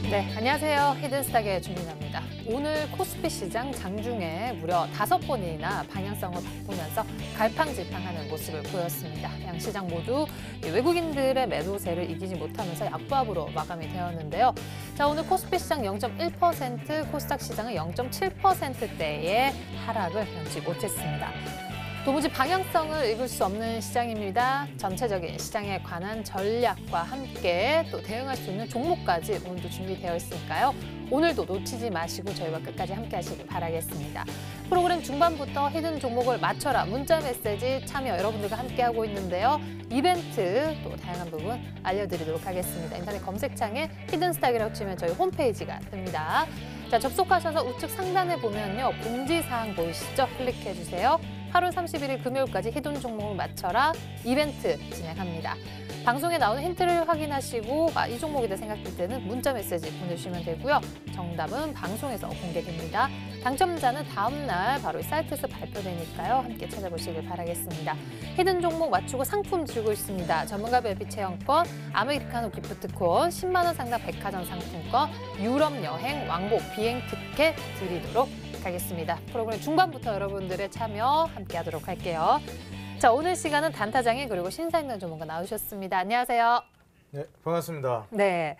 네, 안녕하세요. 히든스탁의 주민아입니다. 오늘 코스피 시장 장중에 무려 5번이나 방향성을 바꾸면서 갈팡질팡하는 모습을 보였습니다. 양 시장 모두 외국인들의 매도세를 이기지 못하면서 약보합으로 마감이 되었는데요. 자, 오늘 코스피 시장 0.1%, 코스닥 시장은 0.7%대의 하락을 견지 못했습니다. 도무지 방향성을 읽을 수 없는 시장입니다. 전체적인 시장에 관한 전략과 함께 또 대응할 수 있는 종목까지 오늘도 준비되어 있으니까요. 오늘도 놓치지 마시고 저희와 끝까지 함께 하시길 바라겠습니다. 프로그램 중반부터 히든 종목을 맞춰라 문자 메시지 참여 여러분들과 함께하고 있는데요. 이벤트 또 다양한 부분 알려드리도록 하겠습니다. 인터넷 검색창에 히든스탁이라고 치면 저희 홈페이지가 뜹니다. 자, 접속하셔서 우측 상단에 보면요. 공지사항 보이시죠? 클릭해주세요. 8월 31일 금요일까지 히든 종목을 맞춰라 이벤트 진행합니다. 방송에 나오는 힌트를 확인하시고 이 종목이다 생각될 때는 문자 메시지 보내주시면 되고요. 정답은 방송에서 공개됩니다. 당첨자는 다음 날 바로 이 사이트에서 발표되니까요. 함께 찾아보시길 바라겠습니다. 히든 종목 맞추고 상품 드리고 있습니다. 전문가 벨비 체험권, 아메리카노 기프트콘, 10만 원 상당 백화점 상품권, 유럽 여행 왕복 비행 티켓 드리도록 하겠습니다. 프로그램 중반부터 여러분들의 참여 함께하도록 할게요. 자, 오늘 시간은 단타장인 그리고 신사임당 전문가 나오셨습니다. 안녕하세요. 네, 반갑습니다. 네,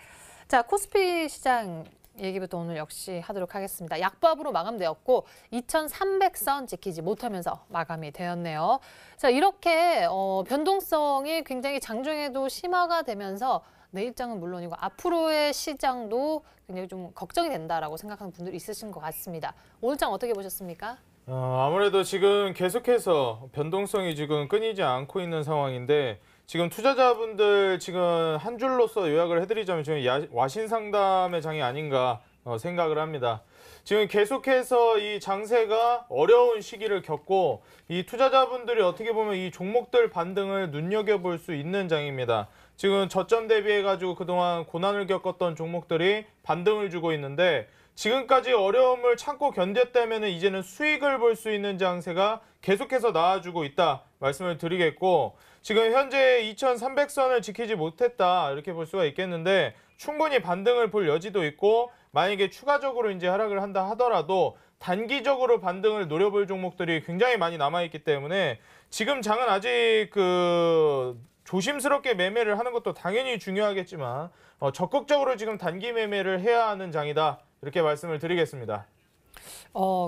자 코스피 시장 얘기부터 오늘 역시 하도록 하겠습니다. 약보합으로 마감되었고 2,300선 지키지 못하면서 마감이 되었네요. 자, 이렇게 변동성이 굉장히 장중에도 심화가 되면서 내일장은 물론이고 앞으로의 시장도 굉장히 좀 걱정이 된다라고 생각하는 분들이 있으신 것 같습니다. 오늘 장 어떻게 보셨습니까? 아무래도 지금 계속해서 변동성이 지금 끊이지 않고 있는 상황인데 지금 투자자분들 지금 한 줄로서 요약을 해드리자면 지금 와신 상담의 장이 아닌가 생각을 합니다. 지금 계속해서 이 장세가 어려운 시기를 겪고 이 투자자분들이 어떻게 보면 이 종목들 반등을 눈여겨볼 수 있는 장입니다. 지금 저점 대비해가지고 그동안 고난을 겪었던 종목들이 반등을 주고 있는데 지금까지 어려움을 참고 견뎠다면 이제는 수익을 볼 수 있는 장세가 계속해서 나와주고 있다 말씀을 드리겠고 지금 현재 2,300선을 지키지 못했다 이렇게 볼 수가 있겠는데 충분히 반등을 볼 여지도 있고 만약에 추가적으로 이제 하락을 한다 하더라도 단기적으로 반등을 노려볼 종목들이 굉장히 많이 남아있기 때문에 지금 장은 아직 조심스럽게 매매를 하는 것도 당연히 중요하겠지만 적극적으로 지금 단기 매매를 해야 하는 장이다. 이렇게 말씀을 드리겠습니다.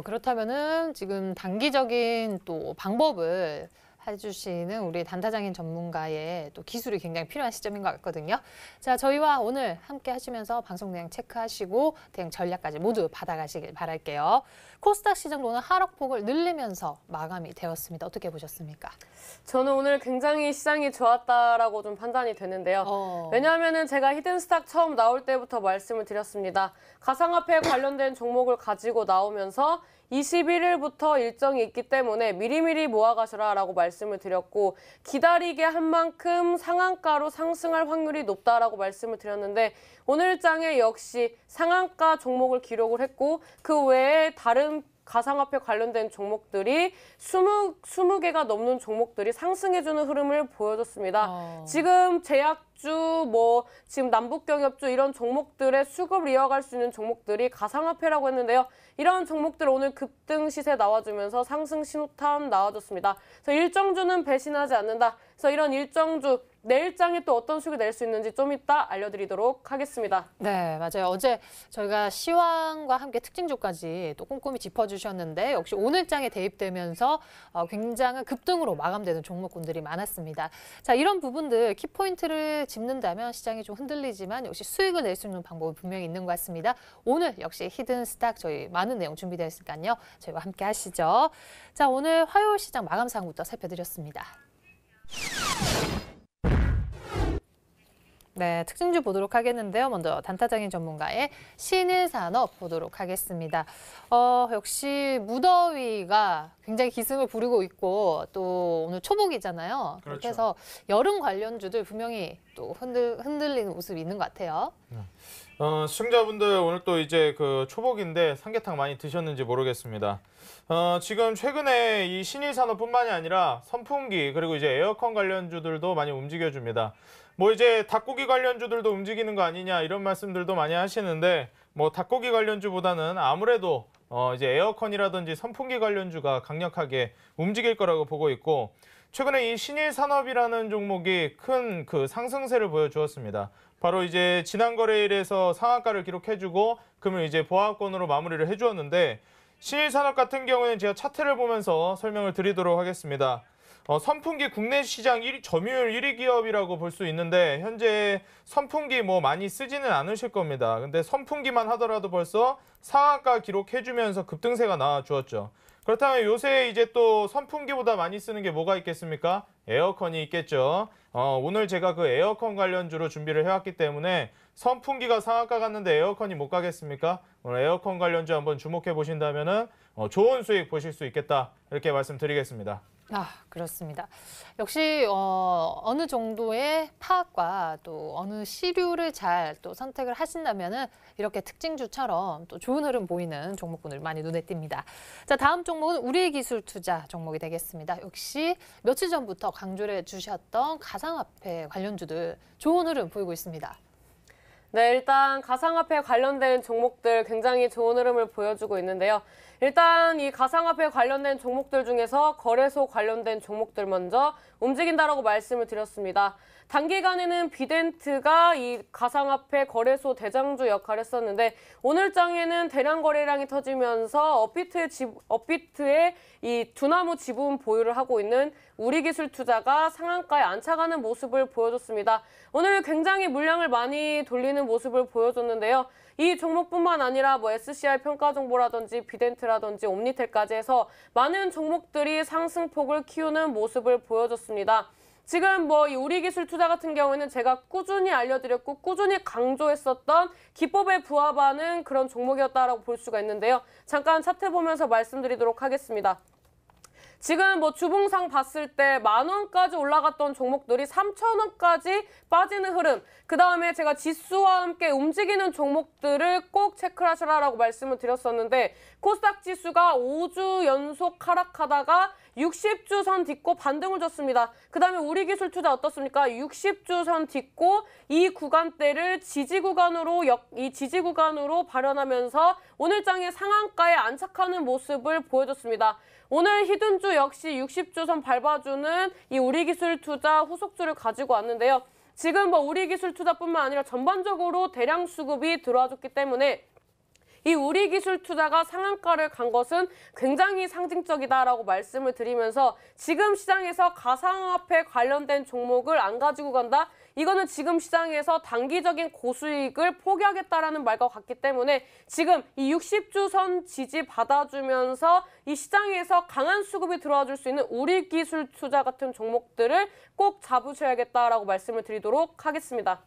그렇다면은 지금 단기적인 또 방법을 해주시는 우리 단타장인 전문가의 또 기술이 굉장히 필요한 시점인 것 같거든요. 자, 저희와 오늘 함께 하시면서 방송 내용 체크하시고 대응 전략까지 모두 받아가시길 바랄게요. 코스닥 시장도 오늘 하락폭을 늘리면서 마감이 되었습니다. 어떻게 보셨습니까? 저는 오늘 굉장히 시장이 좋았다라고 좀 판단이 되는데요. 왜냐하면 제가 히든스탁 처음 나올 때부터 말씀을 드렸습니다. 가상화폐 관련된 종목을 가지고 나오면서 21일부터 일정이 있기 때문에 미리미리 모아가셔라 라고 말씀을 드렸고 기다리게 한 만큼 상한가로 상승할 확률이 높다라고 말씀을 드렸는데 오늘 장에 역시 상한가 종목을 기록을 했고 그 외에 다른 가상화폐 관련된 종목들이 20개가 넘는 종목들이 상승해주는 흐름을 보여줬습니다. 지금 제약주, 지금 남북경협주 이런 종목들의 수급을 이어갈 수 있는 종목들이 가상화폐라고 했는데요. 이런 종목들 오늘 급등 시세 나와주면서 상승 신호탄 나와줬습니다. 그래서 일정주는 배신하지 않는다. 그래서 이런 일정주 내일장에 또 어떤 수익을 낼 수 있는지 좀 이따 알려드리도록 하겠습니다. 네, 맞아요. 어제 저희가 시황과 함께 특징주까지 또 꼼꼼히 짚어주셨는데 역시 오늘장에 대입되면서 굉장한 급등으로 마감되는 종목군들이 많았습니다. 자, 이런 부분들 키포인트를 짚는다면 시장이 좀 흔들리지만 역시 수익을 낼 수 있는 방법이 분명히 있는 것 같습니다. 오늘 역시 히든스탁 저희 많은 내용 준비되어 있으니까요. 저희와 함께 하시죠. 자, 오늘 화요일 시장 마감 사항부터 살펴드렸습니다. 네, 특징주 보도록 하겠는데요. 먼저 단타장인 전문가의 신일산업 보도록 하겠습니다. 역시 무더위가 굉장히 기승을 부리고 있고 또 오늘 초복이잖아요. 그렇죠. 그렇게 해서 여름 관련주들 분명히 또 흔들리는 모습이 있는 것 같아요. 시청자분들 오늘 또 이제 그 초복인데 삼계탕 많이 드셨는지 모르겠습니다. 지금 최근에 이 신일산업뿐만이 아니라 선풍기 그리고 이제 에어컨 관련주들도 많이 움직여줍니다. 뭐 이제 닭고기 관련주들도 움직이는 거 아니냐 이런 말씀들도 많이 하시는데 뭐 닭고기 관련주보다는 아무래도 이제 에어컨이라든지 선풍기 관련주가 강력하게 움직일 거라고 보고 있고 최근에 이 신일산업이라는 종목이 큰 그 상승세를 보여주었습니다. 바로 이제 지난 거래일에서 상한가를 기록해주고 금일 이제 보합권으로 마무리를 해주었는데 신일산업 같은 경우에는 제가 차트를 보면서 설명을 드리도록 하겠습니다. 선풍기 국내 시장 점유율 1위 기업이라고 볼 수 있는데 현재 선풍기 뭐 많이 쓰지는 않으실 겁니다. 근데 선풍기만 하더라도 벌써 상한가 기록해주면서 급등세가 나와주었죠. 그렇다면 요새 이제 또 선풍기보다 많이 쓰는 게 뭐가 있겠습니까? 에어컨이 있겠죠. 오늘 제가 그 에어컨 관련주로 준비를 해왔기 때문에 선풍기가 상한가 갔는데 에어컨이 못 가겠습니까? 오늘 에어컨 관련주 한번 주목해 보신다면은 좋은 수익 보실 수 있겠다 이렇게 말씀드리겠습니다. 그렇습니다. 역시 어느 정도의 파악과 또 어느 시류를 잘 또 선택을 하신다면은 이렇게 특징주처럼 또 좋은 흐름 보이는 종목군을 많이 눈에 띕니다. 자, 다음 종목은 우리기술투자 종목이 되겠습니다. 역시 며칠 전부터 강조를 해주셨던 가상화폐 관련주들 좋은 흐름 보이고 있습니다. 네, 일단 가상화폐 관련된 종목들 굉장히 좋은 흐름을 보여주고 있는데요. 일단 이 가상화폐 관련된 종목들 중에서 거래소 관련된 종목들 먼저 움직인다라고 말씀을 드렸습니다. 단기간에는 비덴트가 이 가상화폐 거래소 대장주 역할을 했었는데 오늘 장에는 대량 거래량이 터지면서 업비트의 이 두나무 지분 보유를 하고 있는 우리기술투자가 상한가에 안착하는 모습을 보여줬습니다. 오늘 굉장히 물량을 많이 돌리는 모습을 보여줬는데요. 이 종목뿐만 아니라 뭐 SCI 평가정보라든지 비덴트라든지 옴니텔까지 해서 많은 종목들이 상승폭을 키우는 모습을 보여줬습니다. 지금 뭐 이 우리기술투자 같은 경우에는 제가 꾸준히 알려드렸고 꾸준히 강조했었던 기법에 부합하는 그런 종목이었다라고 볼 수가 있는데요. 잠깐 차트 보면서 말씀드리도록 하겠습니다. 지금 뭐 주봉상 봤을 때 10,000원까지 올라갔던 종목들이 3,000원까지 빠지는 흐름. 그 다음에 제가 지수와 함께 움직이는 종목들을 꼭 체크를 하시라고 말씀을 드렸었는데 코스닥 지수가 5주 연속 하락하다가 60주 선 딛고 반등을 줬습니다. 그 다음에 우리기술투자 어떻습니까? 60주 선 딛고 이 구간대를 지지 구간으로 발현하면서 오늘 장의 상한가에 안착하는 모습을 보여줬습니다. 오늘 히든주 역시 60주선 밟아주는 이 우리기술투자 후속주를 가지고 왔는데요. 지금 뭐 우리기술투자뿐만 아니라 전반적으로 대량 수급이 들어와줬기 때문에 이 우리기술투자가 상한가를 간 것은 굉장히 상징적이다라고 말씀을 드리면서 지금 시장에서 가상화폐 관련된 종목을 안 가지고 간다? 이거는 지금 시장에서 단기적인 고수익을 포기하겠다라는 말과 같기 때문에 지금 이 60주선 지지 받아주면서 이 시장에서 강한 수급이 들어와 줄 수 있는 우리기술투자 같은 종목들을 꼭 잡으셔야겠다라고 말씀을 드리도록 하겠습니다.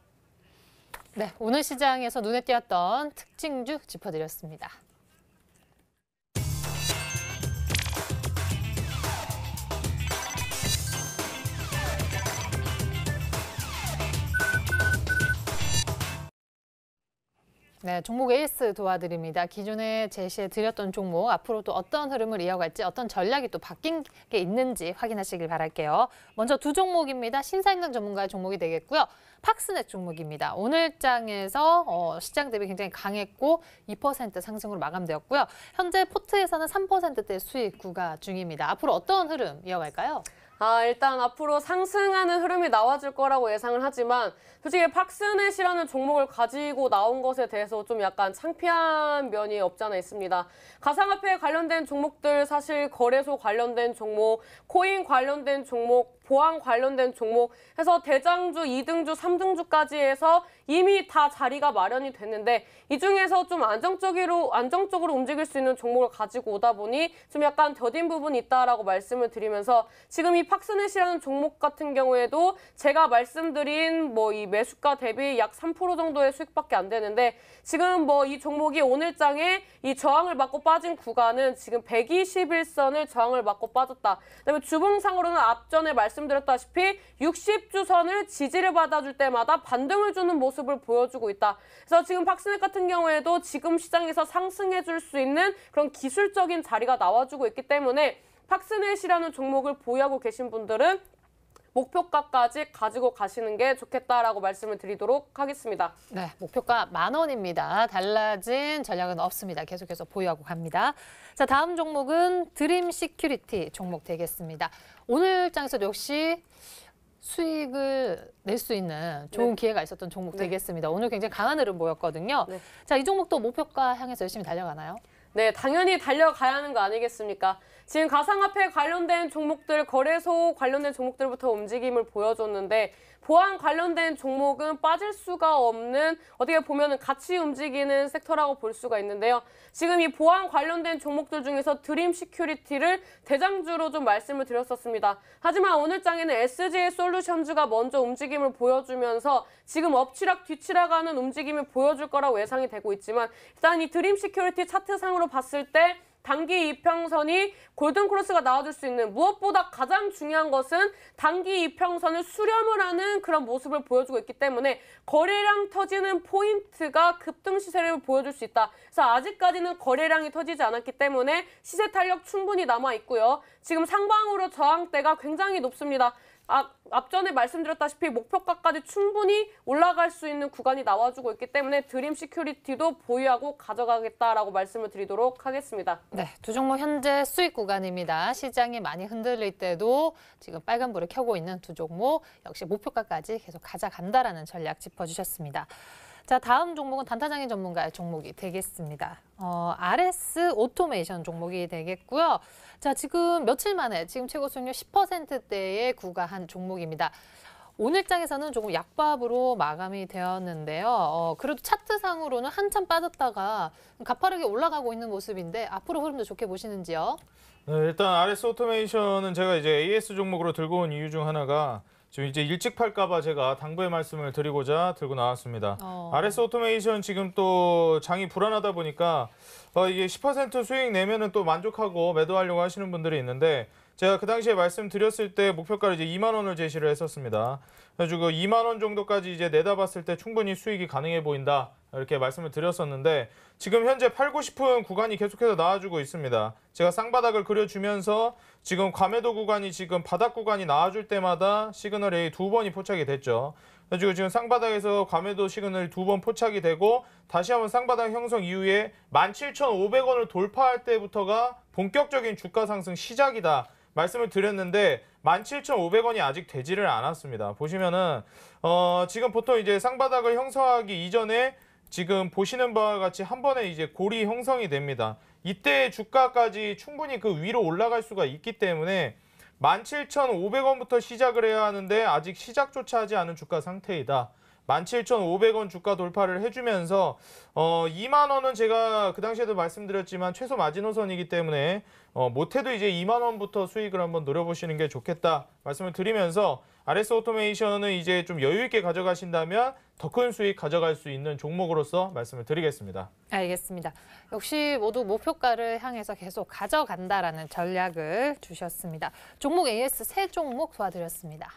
네, 오늘 시장에서 눈에 띄었던 특징주 짚어드렸습니다. 네, 종목 에이스 도와드립니다. 기존에 제시해드렸던 종목, 앞으로 또 어떤 흐름을 이어갈지, 어떤 전략이 또 바뀐 게 있는지 확인하시길 바랄게요. 먼저 두 종목입니다. 신사임당 전문가의 종목이 되겠고요. 팍스넷 종목입니다. 오늘 장에서 시장 대비 굉장히 강했고 2% 상승으로 마감되었고요. 현재 포트에서는 3%대 수익 구가 중입니다. 앞으로 어떤 흐름 이어갈까요? 일단 앞으로 상승하는 흐름이 나와줄 거라고 예상을 하지만 솔직히 팍스넷이라는 종목을 가지고 나온 것에 대해서 좀 약간 창피한 면이 없지 않아 있습니다. 가상화폐 관련된 종목들, 사실 거래소 관련된 종목, 코인 관련된 종목, 보안 관련된 종목 해서 대장주, 2등주, 3등주까지 해서 이미 다 자리가 마련이 됐는데 이 중에서 좀 안정적으로 움직일 수 있는 종목을 가지고 오다 보니 좀 약간 더딘 부분이 있다라고 말씀을 드리면서 지금 이 팍스넷이라는 종목 같은 경우에도 제가 말씀드린 뭐 이 매수가 대비 약 3% 정도의 수익밖에 안 되는데 지금 뭐 이 종목이 오늘 장에 이 저항을 맞고 빠진 구간은 지금 121선을 저항을 맞고 빠졌다. 그다음에 주봉상으로는 앞전에 말씀 말씀드렸다시피 60주선을 지지를 받아줄 때마다 반등을 주는 모습을 보여주고 있다. 그래서 지금 박스넷 같은 경우에도 지금 시장에서 상승해줄 수 있는 그런 기술적인 자리가 나와주고 있기 때문에 박스넷이라는 종목을 보유하고 계신 분들은 목표가까지 가지고 가시는 게 좋겠다라고 말씀을 드리도록 하겠습니다. 네, 목표가 10,000원입니다. 달라진 전략은 없습니다. 계속해서 보유하고 갑니다. 자, 다음 종목은 드림 시큐리티 종목 되겠습니다. 오늘 장에서도 역시 수익을 낼 수 있는 좋은 기회가 있었던 종목 되겠습니다. 오늘 굉장히 강한 흐름 보였거든요. 자, 이 종목도 목표가 향해서 열심히 달려가나요? 네, 당연히 달려가야 하는 거 아니겠습니까? 지금 가상화폐 관련된 종목들, 거래소 관련된 종목들부터 움직임을 보여줬는데 보안 관련된 종목은 빠질 수가 없는 어떻게 보면 같이 움직이는 섹터라고 볼 수가 있는데요. 지금 이 보안 관련된 종목들 중에서 드림 시큐리티를 대장주로 좀 말씀을 드렸었습니다. 하지만 오늘 장에는 SGA 솔루션즈가 먼저 움직임을 보여주면서 지금 엎치락 뒤치락하는 움직임을 보여줄 거라고 예상이 되고 있지만 일단 이 드림 시큐리티 차트상으로 봤을 때 단기 이평선이 골든크로스가 나와줄 수 있는 무엇보다 가장 중요한 것은 단기 이평선을 수렴을 하는 그런 모습을 보여주고 있기 때문에 거래량 터지는 포인트가 급등 시세를 보여줄 수 있다. 그래서 아직까지는 거래량이 터지지 않았기 때문에 시세 탄력 충분히 남아 있고요. 지금 상방으로 저항대가 굉장히 높습니다. 앞전에 말씀드렸다시피 목표가까지 충분히 올라갈 수 있는 구간이 나와주고 있기 때문에 드림 시큐리티도 보유하고 가져가겠다라고 말씀을 드리도록 하겠습니다. 네, 두 종목 현재 수익 구간입니다. 시장이 많이 흔들릴 때도 지금 빨간불을 켜고 있는 두 종목 역시 목표가까지 계속 가져간다라는 전략 짚어주셨습니다. 자, 다음 종목은 단타장인 전문가의 종목이 되겠습니다. RS 오토메이션 종목이 되겠고요. 자, 지금 며칠 만에 지금 최고 수익률 10%대에 구가한 종목입니다. 오늘 장에서는 조금 약밥으로 마감이 되었는데요. 그래도 차트상으로는 한참 빠졌다가 가파르게 올라가고 있는 모습인데 앞으로 흐름도 좋게 보시는지요? 네, 일단 RS 오토메이션은 제가 이제 AS 종목으로 들고 온 이유 중 하나가 지금 이제 일찍 팔까봐 제가 당부의 말씀을 드리고자 들고 나왔습니다. RS 오토메이션 지금 또 장이 불안하다 보니까 이게 10% 수익 내면은 또 만족하고 매도하려고 하시는 분들이 있는데 제가 그 당시에 말씀드렸을 때 목표가를 이제 2만 원을 제시를 했었습니다. 그래가지고 2만 원 정도까지 이제 내다봤을 때 충분히 수익이 가능해 보인다. 이렇게 말씀을 드렸었는데 지금 현재 팔고 싶은 구간이 계속해서 나와주고 있습니다. 제가 쌍바닥을 그려주면서 지금 과매도 구간이 지금 바닥 구간이 나와줄 때마다 시그널이 2번이 포착이 됐죠. 그래가지고 지금 쌍바닥에서 과매도 시그널이 2번 포착이 되고 다시 한번 쌍바닥 형성 이후에 17,500원을 돌파할 때부터가 본격적인 주가 상승 시작이다. 말씀을 드렸는데 17,500원이 아직 되지를 않았습니다. 보시면은 지금 보통 이제 쌍바닥을 형성하기 이전에 지금 보시는 바와 같이 한 번에 이제 골이 형성이 됩니다. 이때 주가까지 충분히 그 위로 올라갈 수가 있기 때문에 17,500원부터 시작을 해야 하는데 아직 시작조차 하지 않은 주가 상태이다. 17,500원 주가 돌파를 해주면서 2만 원은 제가 그 당시에도 말씀드렸지만 최소 마지노선이기 때문에 못해도 이제 2만 원부터 수익을 한번 노려보시는 게 좋겠다 말씀을 드리면서 RS 오토메이션은 이제 좀 여유 있게 가져가신다면 더 큰 수익 가져갈 수 있는 종목으로서 말씀을 드리겠습니다. 알겠습니다. 역시 모두 목표가를 향해서 계속 가져간다라는 전략을 주셨습니다. 종목 AS 세 종목 도와드렸습니다.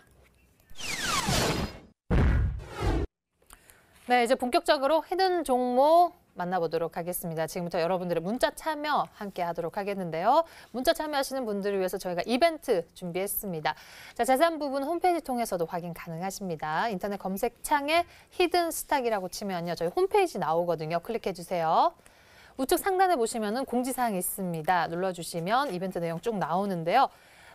네, 이제 본격적으로 히든 종목 만나보도록 하겠습니다. 지금부터 여러분들의 문자 참여 함께 하도록 하겠는데요. 문자 참여하시는 분들을 위해서 저희가 이벤트 준비했습니다. 자, 자세한 부분 홈페이지 통해서도 확인 가능하십니다. 인터넷 검색창에 히든 스탁이라고 치면요. 저희 홈페이지 나오거든요. 클릭해주세요. 우측 상단에 보시면은 공지사항이 있습니다. 눌러주시면 이벤트 내용 쭉 나오는데요.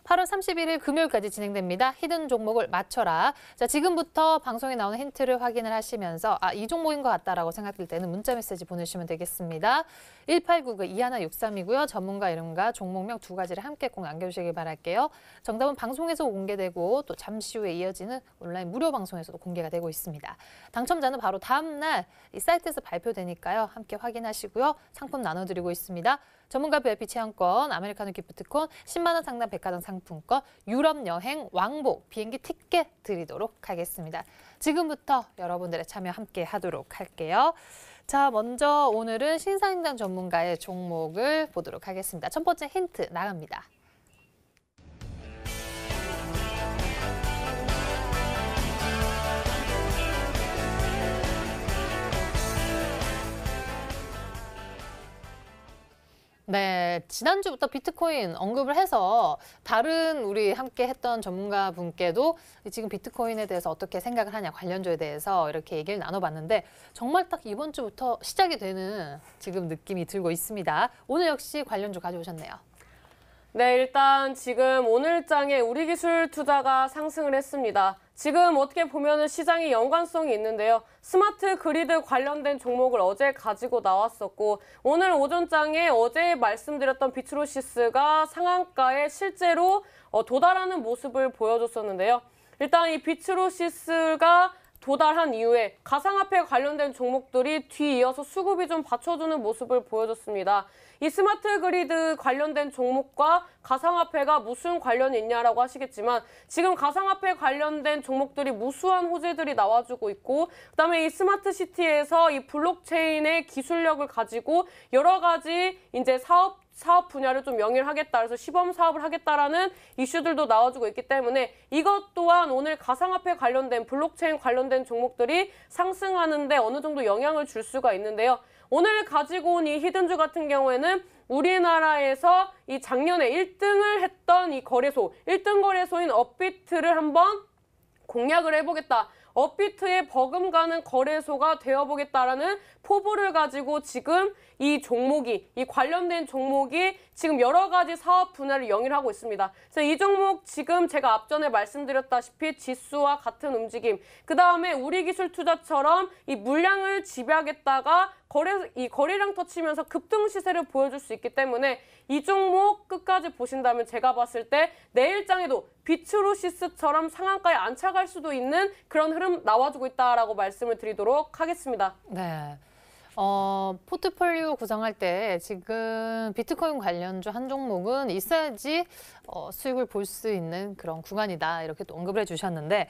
8월 31일 금요일까지 진행됩니다. 히든 종목을 맞춰라. 자, 지금부터 방송에 나오는 힌트를 확인을 하시면서 이 종목인 것 같다라고 생각될 때는 문자 메시지 보내주시면 되겠습니다. 1899-2163이고요. 전문가 이름과 종목명 두 가지를 함께 꼭 남겨주시길 바랄게요. 정답은 방송에서 공개되고 또 잠시 후에 이어지는 온라인 무료 방송에서도 공개가 되고 있습니다. 당첨자는 바로 다음 날 이 사이트에서 발표되니까요. 함께 확인하시고요. 상품 나눠드리고 있습니다. 전문가 VIP 체험권, 아메리카노 기프트콘, 10만 원 상당 백화점 상품권, 유럽 여행 왕복 비행기 티켓 드리도록 하겠습니다. 지금부터 여러분들의 참여 함께 하도록 할게요. 자, 먼저 오늘은 신사임당 전문가의 종목을 보도록 하겠습니다. 첫 번째 힌트 나갑니다. 네, 지난주부터 비트코인 언급을 해서 다른 우리 함께 했던 전문가 분께도 지금 비트코인에 대해서 어떻게 생각을 하냐, 관련주에 대해서 이렇게 얘기를 나눠봤는데 정말 딱 이번 주부터 시작이 되는 지금 느낌이 들고 있습니다. 오늘 역시 관련주 가져오셨네요. 네, 일단 지금 오늘장에 우리기술투자가 상승을 했습니다. 지금 어떻게 보면 시장이 연관성이 있는데요. 스마트 그리드 관련된 종목을 어제 가지고 나왔었고 오늘 오전장에 어제 말씀드렸던 비트로시스가 상한가에 실제로 도달하는 모습을 보여줬었는데요. 일단 이 비트로시스가 도달한 이후에 가상화폐 관련된 종목들이 뒤이어서 수급이 좀 받쳐주는 모습을 보여줬습니다. 이 스마트 그리드 관련된 종목과 가상화폐가 무슨 관련이 있냐라고 하시겠지만 지금 가상화폐 관련된 종목들이 무수한 호재들이 나와주고 있고 그다음에 이 스마트 시티에서 이 블록체인의 기술력을 가지고 여러 가지 이제 사업 분야를 좀 영위하겠다. 그래서 시범 사업을 하겠다라는 이슈들도 나와주고 있기 때문에 이것 또한 오늘 가상화폐 관련된 블록체인 관련된 종목들이 상승하는데 어느 정도 영향을 줄 수가 있는데요. 오늘 가지고 온 이 히든주 같은 경우에는 우리나라에서 이 작년에 1등을 했던 이 거래소, 1등 거래소인 업비트를 한번 공략을 해보겠다. 업비트에 버금가는 거래소가 되어보겠다라는 포부를 가지고 지금 이 관련된 종목이 지금 여러 가지 사업 분야를 영위하고 있습니다. 그래서 이 종목 지금 제가 앞전에 말씀드렸다시피 지수와 같은 움직임, 그 다음에 우리기술투자처럼 이 물량을 지배하겠다가 거래량 터치면서 급등 시세를 보여줄 수 있기 때문에 이 종목 끝까지 보신다면 제가 봤을 때 내일장에도 비트로시스처럼 상한가에 안착할 수도 있는 그런 흐름 나와주고 있다라고 말씀을 드리도록 하겠습니다. 네. 포트폴리오 구성할 때 지금 비트코인 관련주 한 종목은 있어야지 수익을 볼 수 있는 그런 구간이다. 이렇게 또 언급을 해주셨는데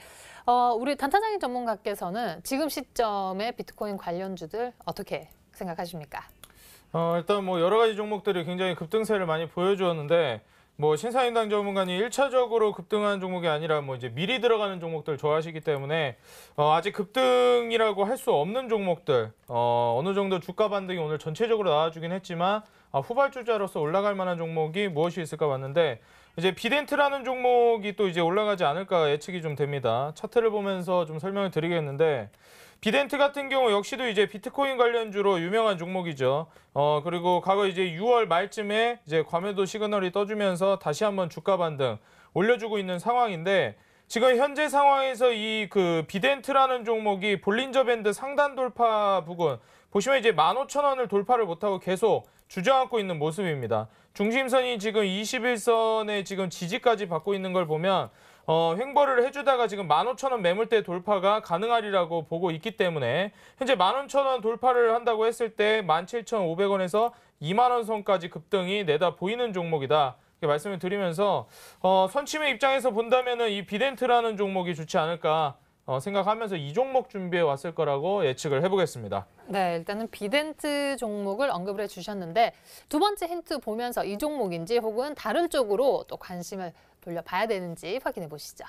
우리 단타장인 전문가께서는 지금 시점에 비트코인 관련주들 어떻게 생각하십니까? 일단 뭐 여러 가지 종목들이 굉장히 급등세를 많이 보여주었는데 뭐 신사임당 전문가님 1차적으로 급등한 종목이 아니라 뭐 이제 미리 들어가는 종목들 좋아하시기 때문에 아직 급등이라고 할 수 없는 종목들 어느 정도 주가 반등이 오늘 전체적으로 나와주긴 했지만 후발주자로서 올라갈 만한 종목이 무엇이 있을까 봤는데 이제 비덴트라는 종목이 또 이제 올라가지 않을까 예측이 좀 됩니다. 차트를 보면서 좀 설명을 드리겠는데 비덴트 같은 경우 역시도 이제 비트코인 관련주로 유명한 종목이죠. 그리고 과거 이제 6월 말쯤에 이제 과매도 시그널이 떠주면서 다시 한번 주가 반등 올려주고 있는 상황인데 지금 현재 상황에서 이 그 비덴트라는 종목이 볼린저 밴드 상단 돌파 부근 보시면 이제 15,000원을 돌파를 못하고 계속 주저앉고 있는 모습입니다. 중심선이 지금 21선에 지금 지지까지 받고 있는 걸 보면 횡보를 해주다가 지금 15,000원 매물대 돌파가 가능하리라고 보고 있기 때문에 현재 15,000원 돌파를 한다고 했을 때 17,500원에서 2만원 선까지 급등이 내다 보이는 종목이다. 이렇게 말씀을 드리면서 선침의 입장에서 본다면은 이 비덴트라는 종목이 좋지 않을까 생각하면서 이 종목 준비해 왔을 거라고 예측을 해보겠습니다. 네, 일단은 비덴트 종목을 언급을 해주셨는데 두 번째 힌트 보면서 이 종목인지 혹은 다른 쪽으로 또 관심을 돌려봐야 되는지 확인해 보시죠.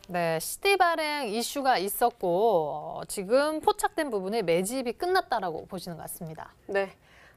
네, CD 발행 이슈가 있었고 지금 포착된 부분에 매집이 끝났다라고 보시는 것 같습니다. 네.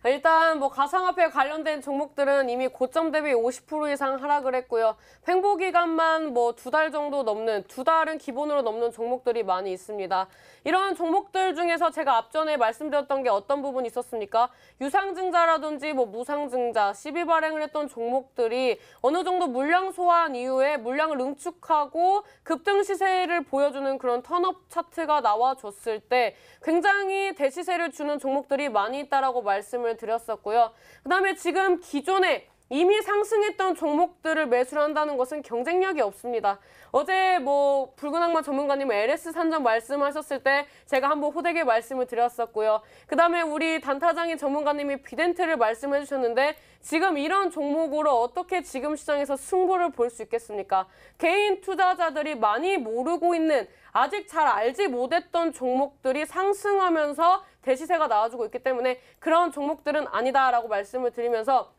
일단 뭐 가상화폐 관련된 종목들은 이미 고점 대비 50% 이상 하락을 했고요. 횡보 기간만 뭐 2달 정도 넘는, 2달은 기본으로 넘는 종목들이 많이 있습니다. 이런 종목들 중에서 제가 앞전에 말씀드렸던 게 어떤 부분이 있었습니까? 유상증자라든지 뭐 무상증자, CB 발행을 했던 종목들이 어느 정도 물량 소화한 이후에 물량을 응축하고 급등 시세를 보여주는 그런 턴업 차트가 나와줬을 때 굉장히 대시세를 주는 종목들이 많이 있다라고 말씀을 드렸었고요. 그다음에 지금 기존에 이미 상승했던 종목들을 매수를 한다는 것은 경쟁력이 없습니다. 어제 뭐 붉은 악마 전문가님 LS 산정 말씀하셨을 때 제가 한번 호되게 말씀을 드렸었고요. 그다음에 우리 단타장인 전문가님이 비덴트를 말씀해 주셨는데 지금 이런 종목으로 어떻게 지금 시장에서 승부를 볼 수 있겠습니까? 개인 투자자들이 많이 모르고 있는 아직 잘 알지 못했던 종목들이 상승하면서 대시세가 나와주고 있기 때문에 그런 종목들은 아니다라고 말씀을 드리면서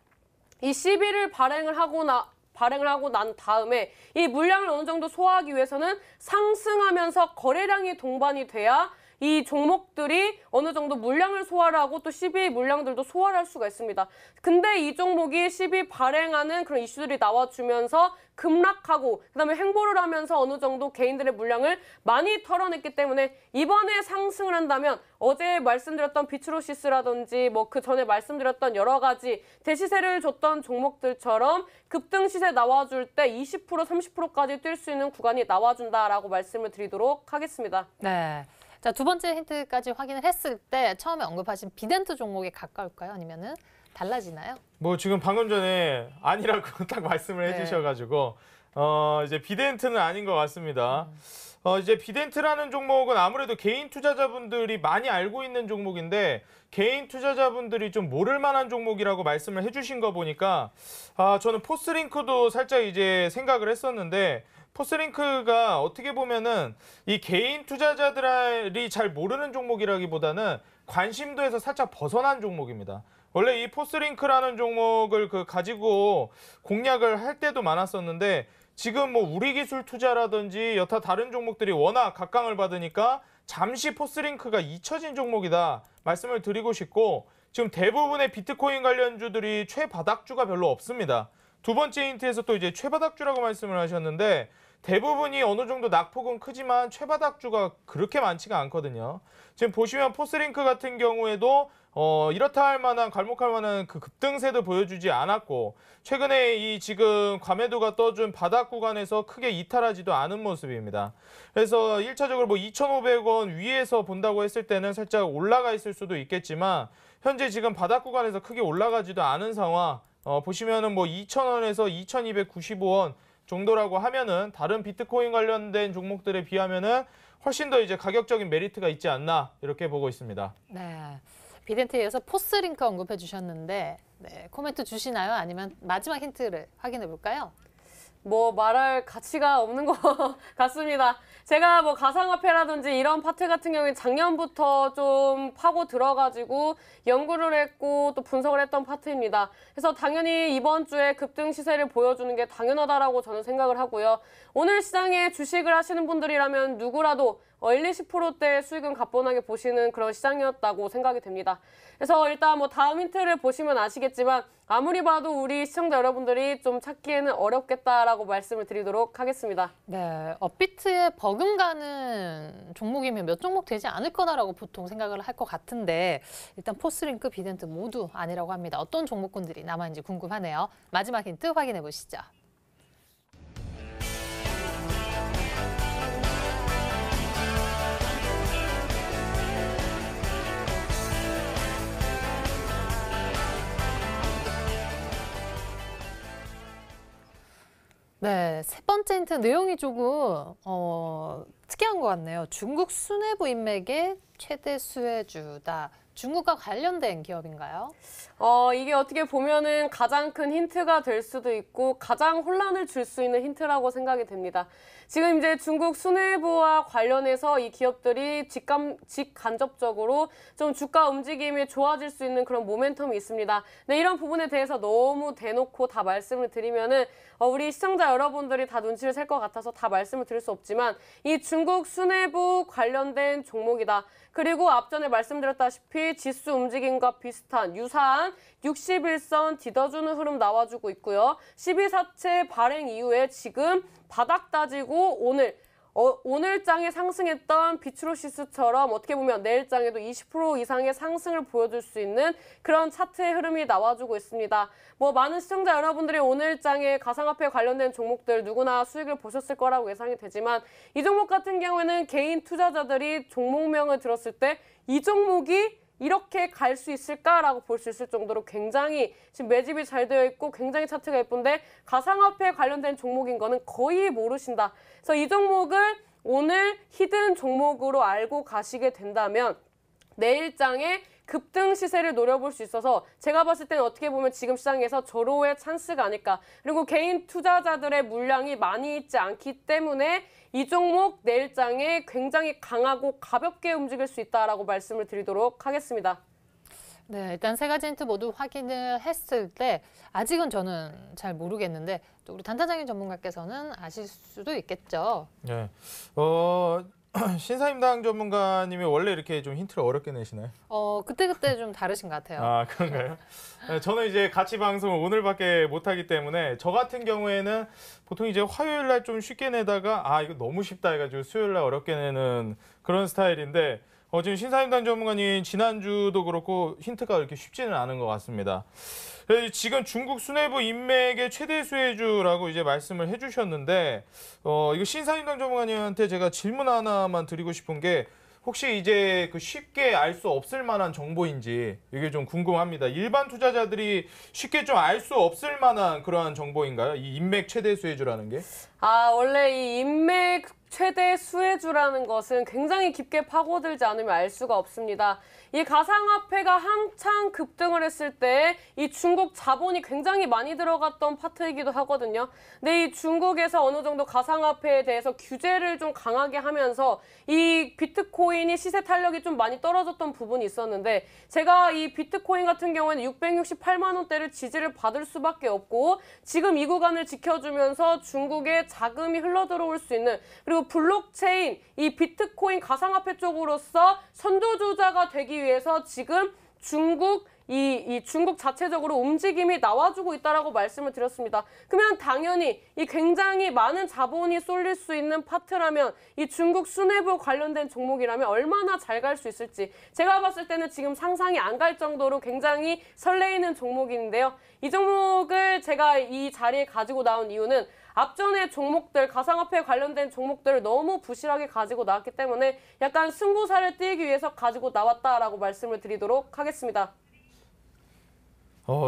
이 시비를 발행을 하고 난 다음에 이 물량을 어느 정도 소화하기 위해서는 상승하면서 거래량이 동반이 돼야 이 종목들이 어느 정도 물량을 소화를 하고 또 시비 물량들도 소화를 할 수가 있습니다. 근데 이 종목이 시비 발행하는 그런 이슈들이 나와주면서 급락하고 그다음에 횡보를 하면서 어느 정도 개인들의 물량을 많이 털어냈기 때문에 이번에 상승을 한다면 어제 말씀드렸던 비트로시스라든지 뭐 그 전에 말씀드렸던 여러 가지 대시세를 줬던 종목들처럼 급등 시세 나와줄 때 20% 30%까지 뛸 수 있는 구간이 나와준다라고 말씀을 드리도록 하겠습니다. 네. 자, 두 번째 힌트까지 확인을 했을 때 처음에 언급하신 비덴트 종목에 가까울까요? 아니면은 달라지나요? 뭐 지금 방금 전에 아니라고 딱 말씀을 해주셔가지고 이제 비덴트는 아닌 것 같습니다. 이제 비덴트라는 종목은 아무래도 개인 투자자분들이 많이 알고 있는 종목인데 개인 투자자분들이 좀 모를 만한 종목이라고 말씀을 해주신 거 보니까 저는 포스링크도 살짝 이제 생각을 했었는데 포스링크가 어떻게 보면은 이 개인 투자자들이 잘 모르는 종목이라기보다는 관심도에서 살짝 벗어난 종목입니다. 원래 이 포스링크라는 종목을 가지고 공략을 할 때도 많았었는데 지금 뭐 우리기술 투자라든지 여타 다른 종목들이 워낙 각광을 받으니까 잠시 포스링크가 잊혀진 종목이다 말씀을 드리고 싶고 지금 대부분의 비트코인 관련주들이 최바닥주가 별로 없습니다. 두 번째 힌트에서 또 이제 최바닥주라고 말씀을 하셨는데 대부분이 어느 정도 낙폭은 크지만 최바닥주가 그렇게 많지가 않거든요. 지금 보시면 포스링크 같은 경우에도 이렇다 할 만한 괄목할 만한 그 급등세도 보여주지 않았고 최근에 이 지금 과매도가 떠준 바닥 구간에서 크게 이탈하지도 않은 모습입니다. 그래서 1차적으로 뭐 2,500원 위에서 본다고 했을 때는 살짝 올라가 있을 수도 있겠지만 현재 지금 바닥 구간에서 크게 올라가지도 않은 상황 보시면은 뭐 2,000원에서 2,295원 정도라고 하면은 다른 비트코인 관련된 종목들에 비하면은 훨씬 더 이제 가격적인 메리트가 있지 않나 이렇게 보고 있습니다. 네. 비덴트에 이어서 포스링크 언급해 주셨는데 코멘트 주시나요? 아니면 마지막 힌트를 확인해 볼까요? 뭐 말할 가치가 없는 것 같습니다. 제가 뭐 가상화폐라든지 이런 파트 같은 경우에 작년부터 좀 파고 들어가지고 연구를 했고 또 분석을 했던 파트입니다. 그래서 당연히 이번 주에 급등 시세를 보여주는 게 당연하다라고 저는 생각을 하고요. 오늘 시장에 주식을 하시는 분들이라면 누구라도 20%대 수익은 가뿐하게 보시는 그런 시장이었다고 생각이 됩니다. 그래서 일단 뭐 다음 힌트를 보시면 아시겠지만 아무리 봐도 우리 시청자 여러분들이 좀 찾기에는 어렵겠다라고 말씀을 드리도록 하겠습니다. 네, 업비트에 버금가는 종목이면 몇 종목 되지 않을 거다라고 보통 생각을 할 것 같은데 일단 포스링크, 비덴트 모두 아니라고 합니다. 어떤 종목군들이 남아있는지 궁금하네요. 마지막 힌트 확인해 보시죠. 네, 세 번째 힌트 내용이 조금 특이한 것 같네요. 중국 수뇌부 인맥의 최대 수혜주다. 중국과 관련된 기업인가요? 이게 어떻게 보면은 가장 큰 힌트가 될 수도 있고 가장 혼란을 줄 수 있는 힌트라고 생각이 됩니다. 지금 이제 중국 수뇌부와 관련해서 이 기업들이 직간접적으로 좀 주가 움직임이 좋아질 수 있는 그런 모멘텀이 있습니다. 네, 이런 부분에 대해서 너무 대놓고 다 말씀을 드리면은 우리 시청자 여러분들이 다 눈치를 챌 것 같아서 다 말씀을 드릴 수 없지만 이 중국 수뇌부 관련된 종목이다. 그리고 앞전에 말씀드렸다시피 지수 움직임과 비슷한 유사한 61선 뒤져주는 흐름 나와주고 있고요. 12사채 발행 이후에 지금 바닥 따지고 오늘 장에 상승했던 비트로시스처럼 어떻게 보면 내일 장에도 20% 이상의 상승을 보여줄 수 있는 그런 차트의 흐름이 나와주고 있습니다. 뭐 많은 시청자 여러분들이 오늘 장에 가상화폐 관련된 종목들 누구나 수익을 보셨을 거라고 예상이 되지만 이 종목 같은 경우에는 개인 투자자들이 종목명을 들었을 때 이 종목이 이렇게 갈 수 있을까라고 볼 수 있을 정도로 굉장히 지금 매집이 잘 되어 있고 굉장히 차트가 예쁜데 가상화폐에 관련된 종목인 거는 거의 모르신다. 그래서 이 종목을 오늘 히든 종목으로 알고 가시게 된다면 내일장에 급등 시세를 노려볼 수 있어서 제가 봤을 때는 어떻게 보면 지금 시장에서 절호의 찬스가 아닐까. 그리고 개인 투자자들의 물량이 많이 있지 않기 때문에 이 종목 내일장에 굉장히 강하고 가볍게 움직일 수 있다라고 말씀을 드리도록 하겠습니다. 네, 일단 세 가지 힌트 모두 확인을 했을 때 아직은 저는 잘 모르겠는데 또 우리 단타장인 전문가께서는 아실 수도 있겠죠. 네. 신사임당 전문가님이 원래 이렇게 좀 힌트를 어렵게 내시나요? 그때그때 좀 다르신 것 같아요. 아, 그런가요? 네, 저는 이제 같이 방송을 오늘밖에 못하기 때문에 저 같은 경우에는 보통 이제 화요일 날 좀 쉽게 내다가 이거 너무 쉽다 해가지고 수요일 날 어렵게 내는 그런 스타일인데 지금 신사임당 전문가님 지난주도 그렇고 힌트가 그렇게 쉽지는 않은 것 같습니다. 지금 중국 수뇌부 인맥의 최대 수혜주라고 이제 말씀을 해주셨는데 이거 신사임당 전문가님한테 제가 질문 하나만 드리고 싶은 게 혹시 이제 그 쉽게 알 수 없을 만한 정보인지 이게 좀 궁금합니다. 일반 투자자들이 쉽게 좀 알 수 없을 만한 그러한 정보인가요? 이 인맥 최대 수혜주라는 게? 원래 이 인맥 최대 수혜주라는 것은 굉장히 깊게 파고들지 않으면 알 수가 없습니다. 이 가상화폐가 한창 급등을 했을 때 이 중국 자본이 굉장히 많이 들어갔던 파트이기도 하거든요. 근데 이 중국에서 어느 정도 가상화폐에 대해서 규제를 좀 강하게 하면서 이 비트코인이 시세 탄력이 좀 많이 떨어졌던 부분이 있었는데 제가 이 비트코인 같은 경우에는 668만 원대를 지지를 받을 수밖에 없고 지금 이 구간을 지켜주면서 중국에 자금이 흘러들어올 수 있는 그리고 블록체인, 이 비트코인 가상화폐 쪽으로서 선두주자가 되기 위해서 지금 중국 중국 자체적으로 움직임이 나와주고 있다라고 말씀을 드렸습니다. 그러면 당연히 이 굉장히 많은 자본이 쏠릴 수 있는 파트라면 이 중국 수뇌부 관련된 종목이라면 얼마나 잘 갈 수 있을지 제가 봤을 때는 지금 상상이 안 갈 정도로 굉장히 설레이는 종목인데요. 이 종목을 제가 이 자리에 가지고 나온 이유는 앞전에 종목들, 가상화폐 관련된 종목들을 너무 부실하게 가지고 나왔기 때문에 약간 승부사를 띄기 위해서 가지고 나왔다라고 말씀을 드리도록 하겠습니다.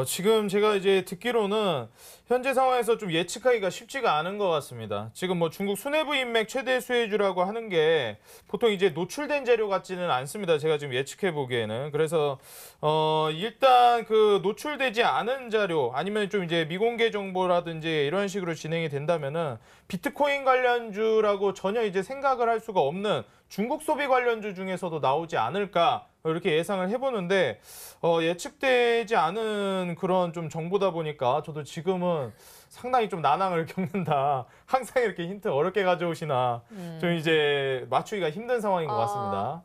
지금 제가 이제 듣기로는 현재 상황에서 좀 예측하기가 쉽지가 않은 것 같습니다. 지금 뭐 중국 수뇌부 인맥 최대 수혜주라고 하는 게 보통 이제 노출된 재료 같지는 않습니다. 제가 지금 예측해 보기에는. 그래서 일단 그 노출되지 않은 자료 아니면 좀 이제 미공개 정보라든지 이런 식으로 진행이 된다면은 비트코인 관련주라고 전혀 이제 생각을 할 수가 없는 중국 소비 관련주 중에서도 나오지 않을까 이렇게 예상을 해보는데 예측되지 않은 그런 좀 정보다 보니까 저도 지금은 상당히 좀 난항을 겪는다. 항상 이렇게 힌트 어렵게 가져오시나 좀 이제 맞추기가 힘든 상황인 것 같습니다.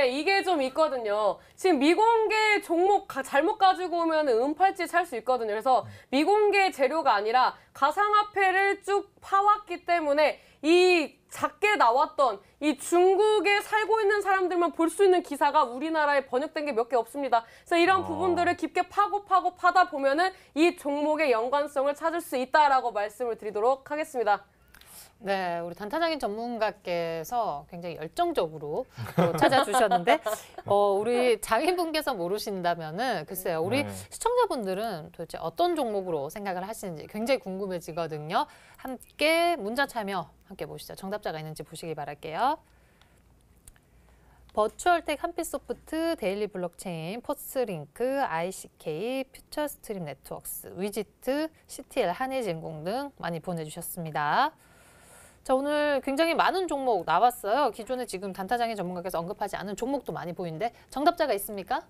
이게 좀 있거든요. 지금 미공개 종목 잘못 가지고 오면 은팔찌 살 수 있거든요. 그래서 미공개 재료가 아니라 가상화폐를 쭉 파왔기 때문에 이 작게 나왔던 이 중국에 살고 있는 사람들만 볼 수 있는 기사가 우리나라에 번역된 게 몇 개 없습니다. 그래서 이런 부분들을 깊게 파다 보면은 이 종목의 연관성을 찾을 수 있다라고 말씀을 드리도록 하겠습니다. 네, 우리 단타장인 전문가께서 굉장히 열정적으로 찾아주셨는데 우리 장인분께서 모르신다면은 글쎄요, 우리 시청자분들은 도대체 어떤 종목으로 생각을 하시는지 굉장히 궁금해지거든요. 함께 문자 참여 함께 보시죠. 정답자가 있는지 보시기 바랄게요. 버추얼텍, 한빛소프트, 데일리 블록체인, 포스링크, ICK, 퓨처스트림 네트워크스, 위지트, CTL, 한일진공 등 많이 보내주셨습니다. 자, 오늘 굉장히 많은 종목 나왔어요. 기존에 지금 단타장인 전문가께서 언급하지 않은 종목도 많이 보이는데 정답자가 있습니까?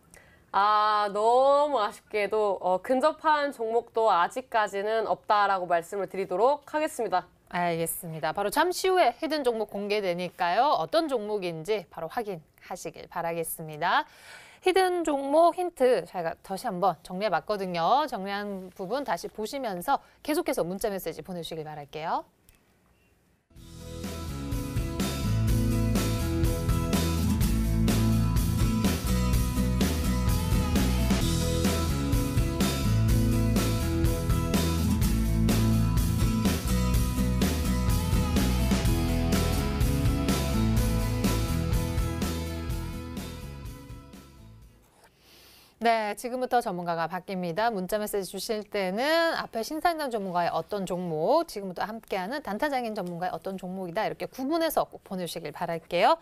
너무 아쉽게도 근접한 종목도 아직까지는 없다라고 말씀을 드리도록 하겠습니다. 알겠습니다. 바로 잠시 후에 히든 종목 공개되니까요. 어떤 종목인지 바로 확인하시길 바라겠습니다. 히든 종목 힌트 저희가 다시 한번 정리해봤거든요. 정리한 부분 다시 보시면서 계속해서 문자 메시지 보내주시길 바랄게요. 네, 지금부터 전문가가 바뀝니다. 문자 메시지 주실 때는 앞에 신사임당 전문가의 어떤 종목, 지금부터 함께하는 단타장인 전문가의 어떤 종목이다 이렇게 구분해서 꼭 보내주시길 바랄게요.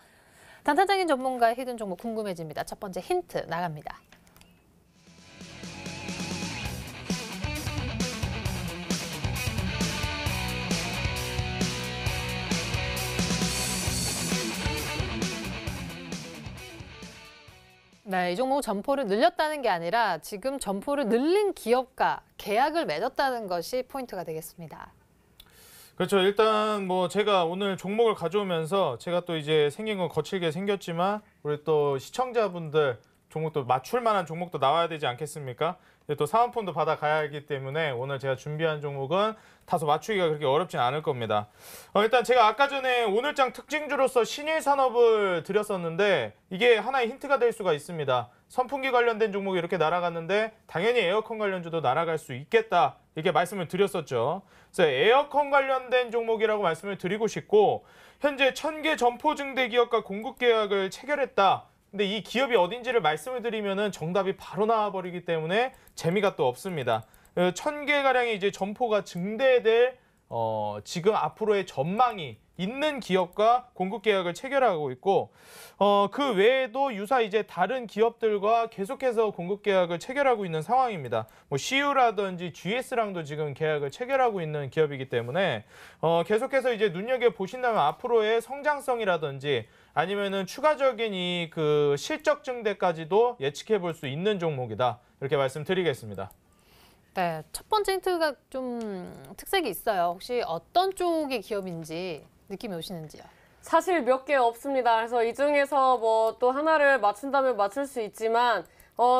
단타장인 전문가의 히든 종목 궁금해집니다. 첫 번째 힌트 나갑니다. 네, 이 종목 점포를 늘렸다는 게 아니라 지금 점포를 늘린 기업과 계약을 맺었다는 것이 포인트가 되겠습니다. 그렇죠. 일단 뭐 제가 오늘 종목을 가져오면서 제가 또 이제 생긴 건 거칠게 생겼지만 우리 또 시청자분들 종목도 맞출 만한 종목도 나와야 되지 않겠습니까? 또 사은품도 받아가야 하기 때문에 오늘 제가 준비한 종목은 다소 맞추기가 그렇게 어렵진 않을 겁니다. 일단 제가 아까 전에 오늘장 특징주로서 신일산업을 드렸었는데 이게 하나의 힌트가 될 수가 있습니다. 선풍기 관련된 종목이 이렇게 날아갔는데 당연히 에어컨 관련주도 날아갈 수 있겠다. 이렇게 말씀을 드렸었죠. 그래서 에어컨 관련된 종목이라고 말씀을 드리고 싶고 현재 1000개 점포 증대 기업과 공급 계약을 체결했다. 근데 이 기업이 어딘지를 말씀을 드리면은 정답이 바로 나와버리기 때문에 재미가 또 없습니다. 1000개가량의 이제 점포가 증대될 지금 앞으로의 전망이 있는 기업과 공급 계약을 체결하고 있고 그 외에도 유사 이제 다른 기업들과 계속해서 공급 계약을 체결하고 있는 상황입니다. 뭐 CU라든지 GS랑도 지금 계약을 체결하고 있는 기업이기 때문에 계속해서 이제 눈여겨 보신다면 앞으로의 성장성이라든지 아니면은 추가적인 이 그 실적 증대까지도 예측해 볼 수 있는 종목이다. 이렇게 말씀드리겠습니다. 네, 첫 번째 힌트가 좀 특색이 있어요. 혹시 어떤 쪽의 기업인지 느낌이 오시는지요? 사실 몇 개 없습니다. 그래서 이 중에서 뭐 또 하나를 맞춘다면 맞출 수 있지만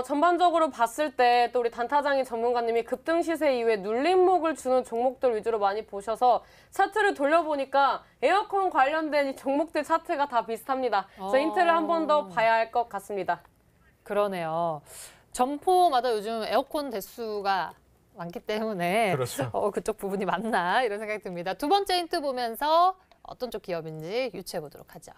전반적으로 봤을 때 또 우리 단타장인 전문가님이 급등 시세 이후에 눌림목을 주는 종목들 위주로 많이 보셔서 차트를 돌려보니까 에어컨 관련된 이 종목들 차트가 다 비슷합니다. 그래서 힌트를 한 번 더 봐야 할 것 같습니다. 그러네요. 점포마다 요즘 에어컨 대수가 많기 때문에 그렇죠. 그쪽 부분이 맞나 이런 생각이 듭니다. 두 번째 힌트 보면서 어떤 쪽 기업인지 유추해 보도록 하죠.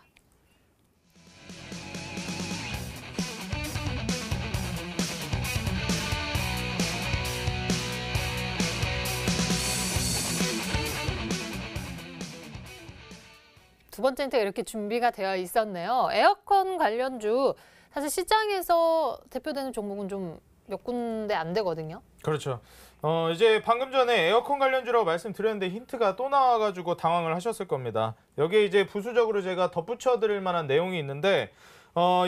두 번째 힌트가 이렇게 준비가 되어 있었네요. 에어컨 관련주 사실 시장에서 대표되는 종목은 좀 몇 군데 안 되거든요. 그렇죠. 이제 방금 전에 에어컨 관련주라고 말씀드렸는데 힌트가 또 나와가지고 당황을 하셨을 겁니다. 여기에 이제 부수적으로 제가 덧붙여 드릴 만한 내용이 있는데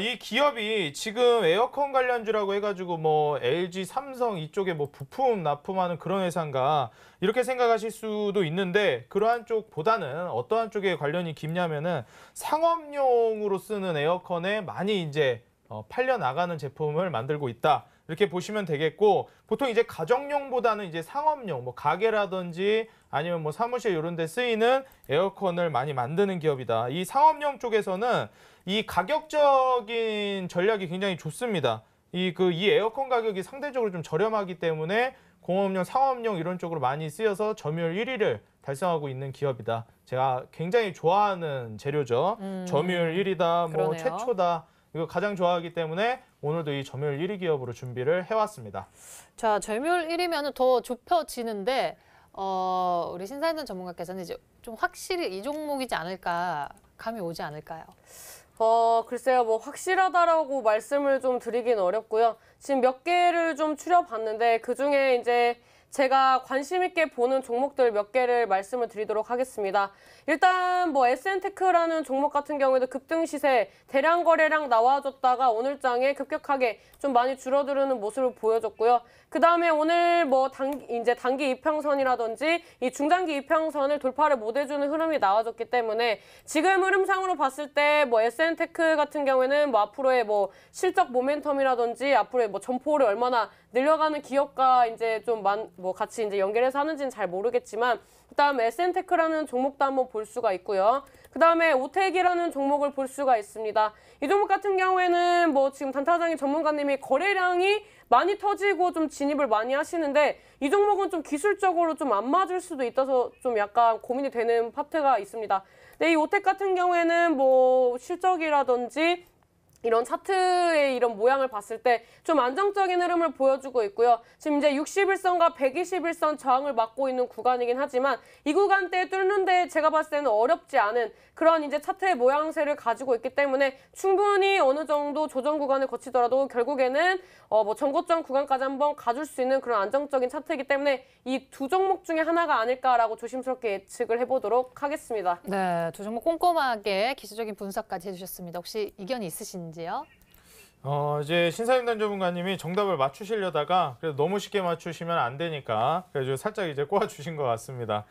이 기업이 지금 에어컨 관련주라고 해가지고 뭐 LG, 삼성 이쪽에 뭐 부품 납품하는 그런 회사인가 이렇게 생각하실 수도 있는데 그러한 쪽보다는 어떠한 쪽에 관련이 깊냐면은 상업용으로 쓰는 에어컨에 많이 이제 팔려 나가는 제품을 만들고 있다. 이렇게 보시면 되겠고 보통 이제 가정용보다는 이제 상업용 뭐 가게라든지 아니면 뭐 사무실 이런 데 쓰이는 에어컨을 많이 만드는 기업이다. 이 상업용 쪽에서는 이 가격적인 전략이 굉장히 좋습니다. 이 에어컨 가격이 상대적으로 좀 저렴하기 때문에 공업용, 상업용 이런 쪽으로 많이 쓰여서 점유율 1위를 달성하고 있는 기업이다. 제가 굉장히 좋아하는 재료죠. 점유율 1위다, 뭐 그러네요. 최초다. 이거 가장 좋아하기 때문에 오늘도 이 점유율 1위 기업으로 준비를 해왔습니다. 자, 점유율 1위면 더 좁혀지는데 우리 신사임당 전문가께서는 이제 좀 확실히 이 종목이지 않을까 감이 오지 않을까요? 글쎄요, 뭐 확실하다라고 말씀을 좀 드리긴 어렵고요. 지금 몇 개를 좀 추려봤는데 그 중에 이제 제가 관심 있게 보는 종목들 몇 개를 말씀을 드리도록 하겠습니다. 일단 뭐 SN테크라는 종목 같은 경우에도 급등 시세 대량 거래량 나와줬다가 오늘장에 급격하게 좀 많이 줄어드는 모습을 보여줬고요. 그 다음에 오늘 뭐 이제 단기 이평선이라든지 이 중장기 이평선을 돌파를 못 해주는 흐름이 나와줬기 때문에 지금 흐름상으로 봤을 때 뭐 SN테크 같은 경우에는 뭐 앞으로의 뭐 실적 모멘텀이라든지 앞으로의 뭐 점포를 얼마나 늘려가는 기업과 이제 좀 뭐 같이 이제 연결해서 하는지는 잘 모르겠지만 그다음 SN테크라는 종목도 한번 볼 수가 있고요. 그다음에 오텍이라는 종목을 볼 수가 있습니다. 이 종목 같은 경우에는 뭐 지금 단타장인 전문가님이 거래량이 많이 터지고 좀 진입을 많이 하시는데 이 종목은 좀 기술적으로 좀 안 맞을 수도 있어서 좀 약간 고민이 되는 파트가 있습니다. 근데 이 오텍 같은 경우에는 뭐 실적이라든지 이런 차트의 이런 모양을 봤을 때 좀 안정적인 흐름을 보여주고 있고요. 지금 이제 61선과 121선 저항을 막고 있는 구간이긴 하지만 이 구간대에 뚫는데 제가 봤을 때는 어렵지 않은 그런 이제 차트의 모양새를 가지고 있기 때문에 충분히 어느 정도 조정 구간을 거치더라도 결국에는 뭐 전고점 구간까지 한번 가줄 수 있는 그런 안정적인 차트이기 때문에 이 두 종목 중에 하나가 아닐까라고 조심스럽게 예측을 해보도록 하겠습니다. 네, 두 종목 꼼꼼하게 기술적인 분석까지 해주셨습니다. 혹시 이견이 있으신지요? 이제 신사임당 전문가님이 정답을 맞추시려다가 그래도 너무 쉽게 맞추시면 안 되니까 그래서 살짝 이제 꼬아주신 것 같습니다.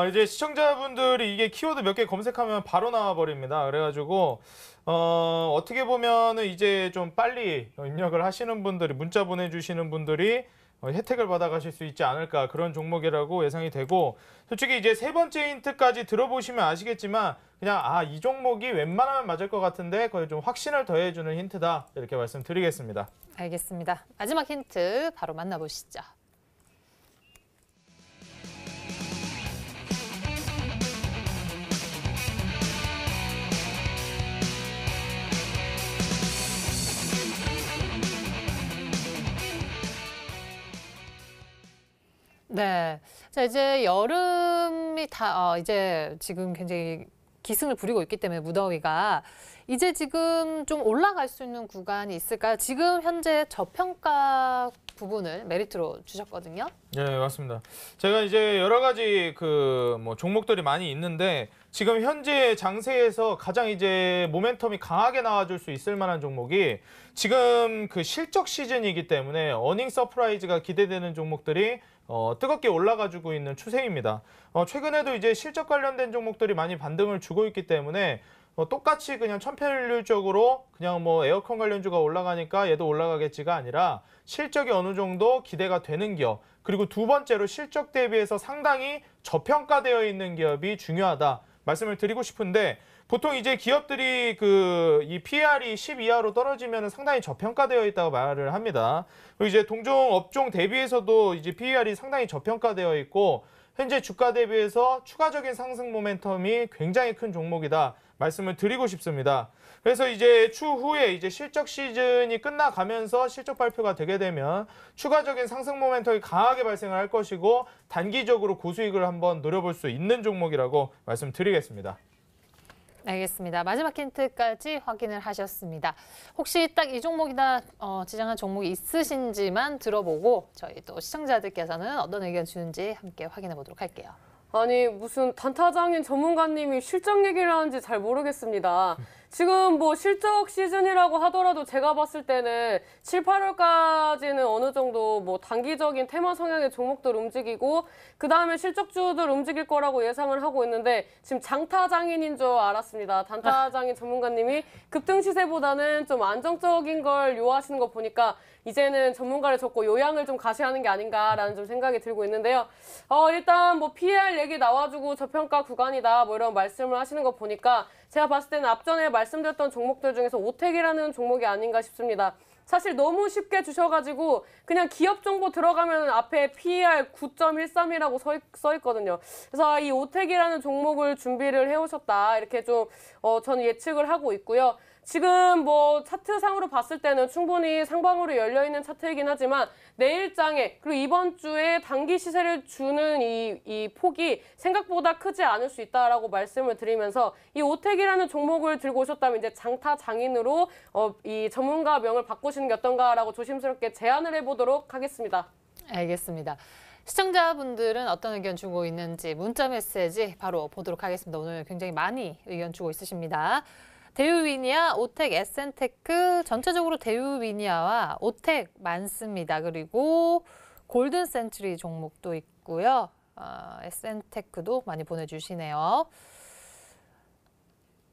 이제 시청자분들이 이게 키워드 몇 개 검색하면 바로 나와 버립니다. 그래가지고 어떻게 보면은 이제 좀 빨리 입력을 하시는 분들이 문자 보내주시는 분들이 혜택을 받아가실 수 있지 않을까 그런 종목이라고 예상이 되고 솔직히 이제 세 번째 힌트까지 들어보시면 아시겠지만 그냥 이 종목이 웬만하면 맞을 것 같은데 거의 좀 확신을 더해주는 힌트다 이렇게 말씀드리겠습니다. 알겠습니다. 마지막 힌트 바로 만나보시죠. 네, 자 이제 여름이 이제 지금 굉장히 기승을 부리고 있기 때문에 무더위가 이제 지금 좀 올라갈 수 있는 구간이 있을까요? 지금 현재 저평가 부분을 메리트로 주셨거든요. 네, 맞습니다. 제가 이제 여러 가지 종목들이 많이 있는데 지금 현재 장세에서 가장 이제 모멘텀이 강하게 나와줄 수 있을 만한 종목이 지금 그 실적 시즌이기 때문에 어닝 서프라이즈가 기대되는 종목들이 뜨겁게 올라가지고 있는 추세입니다. 최근에도 이제 실적 관련된 종목들이 많이 반등을 주고 있기 때문에 똑같이 그냥 천편일률적으로 그냥 에어컨 관련주가 올라가니까 얘도 올라가겠지가 아니라 실적이 어느 정도 기대가 되는 기업 그리고 두 번째로 실적 대비해서 상당히 저평가되어 있는 기업이 중요하다 말씀을 드리고 싶은데 보통 이제 기업들이 이 PER이 10 이하로 떨어지면 상당히 저평가되어 있다고 말을 합니다. 그리고 이제 동종 업종 대비해서도 이제 PER이 상당히 저평가되어 있고 현재 주가 대비해서 추가적인 상승 모멘텀이 굉장히 큰 종목이다 말씀을 드리고 싶습니다. 그래서 이제 추후에 이제 실적 시즌이 끝나가면서 실적 발표가 되게 되면 추가적인 상승 모멘텀이 강하게 발생을 할 것이고 단기적으로 고수익을 한번 노려볼 수 있는 종목이라고 말씀드리겠습니다. 알겠습니다. 마지막 힌트까지 확인을 하셨습니다. 혹시 딱 이 종목이나 지정한 종목이 있으신지만 들어보고 저희 또 시청자들께서는 어떤 의견 주는지 함께 확인해 보도록 할게요. 아니 무슨 단타장인 전문가님이 실적 얘기를 하는지 잘 모르겠습니다. 지금 실적 시즌이라고 하더라도 제가 봤을 때는 7, 8월까지는 어느 정도 단기적인 테마 성향의 종목들 움직이고 그 다음에 실적주들 움직일 거라고 예상을 하고 있는데 지금 장타장인인 줄 알았습니다. 단타장인 전문가님이 급등 시세보다는 좀 안정적인 걸 요하시는 거 보니까 이제는 전문가를 적고 요양을 좀 가시하는 게 아닌가라는 좀 생각이 들고 있는데요. 일단 PER 얘기 나와주고 저평가 구간이다 이런 말씀을 하시는 거 보니까 제가 봤을 때는 앞전에 말씀드렸던 종목들 중에서 오텍이라는 종목이 아닌가 싶습니다. 사실 너무 쉽게 주셔가지고 그냥 기업 정보 들어가면 앞에 PER 9.13이라고 써 있거든요. 그래서 이 오텍이라는 종목을 준비를 해오셨다 이렇게 좀 저는 예측을 하고 있고요. 지금 차트상으로 봤을 때는 충분히 상방으로 열려있는 차트이긴 하지만 내일장에 그리고 이번 주에 단기 시세를 주는 이 폭이 생각보다 크지 않을 수 있다라고 말씀을 드리면서 이 오텍이라는 종목을 들고 오셨다면 이제 장타 장인으로 이 전문가 명을 바꾸시는 게 어떤가라고 조심스럽게 제안을 해보도록 하겠습니다. 알겠습니다. 시청자분들은 어떤 의견 주고 있는지 문자 메시지 바로 보도록 하겠습니다. 오늘 굉장히 많이 의견 주고 있으십니다. 대우위니아, 오텍, 에센테크 전체적으로 대우위니아와 오텍 많습니다. 그리고 골든센츄리 종목도 있고요. 에센테크도 많이 보내주시네요.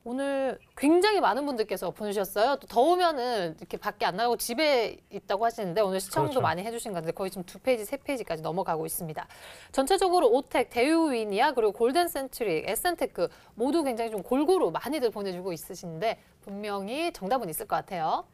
오늘 굉장히 많은 분들께서 보내주셨어요. 또 더우면은 이렇게 밖에 안 나가고 집에 있다고 하시는데 오늘 시청도 그렇죠. 많이 해주신 것 같은데 거의 지금 2페이지, 3페이지까지 넘어가고 있습니다. 전체적으로 오텍, 대우위니아, 그리고 골든센츄리, 에센테크 모두 굉장히 좀 골고루 많이들 보내주고 있으신데 분명히 정답은 있을 것 같아요.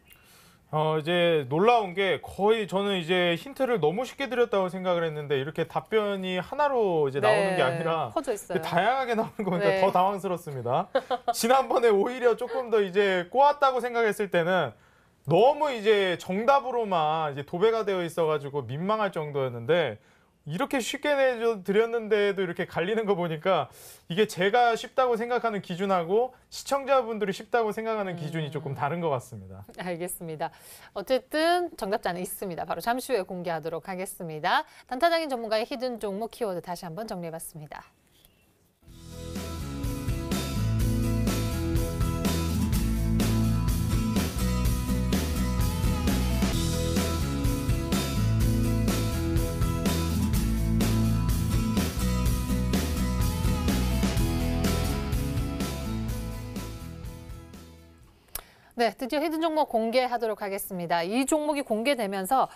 이제 놀라운 게 거의 저는 이제 힌트를 너무 쉽게 드렸다고 생각을 했는데 이렇게 답변이 하나로 이제 나오는 게 아니라 퍼져 있어요. 다양하게 나오는 거 보니까 더 당황스럽습니다. 지난번에 오히려 조금 더 이제 꼬았다고 생각했을 때는 너무 이제 정답으로만 이제 도배가 되어 있어가지고 민망할 정도였는데 이렇게 쉽게 내드렸는데도 이렇게 갈리는 거 보니까 이게 제가 쉽다고 생각하는 기준하고 시청자분들이 쉽다고 생각하는 기준이 조금 다른 것 같습니다. 알겠습니다. 어쨌든 정답자는 있습니다. 바로 잠시 후에 공개하도록 하겠습니다. 단타장인 전문가의 히든 종목 키워드 다시 한번 정리해봤습니다. 네, 드디어 히든 종목 공개하도록 하겠습니다. 이 종목이 공개되면서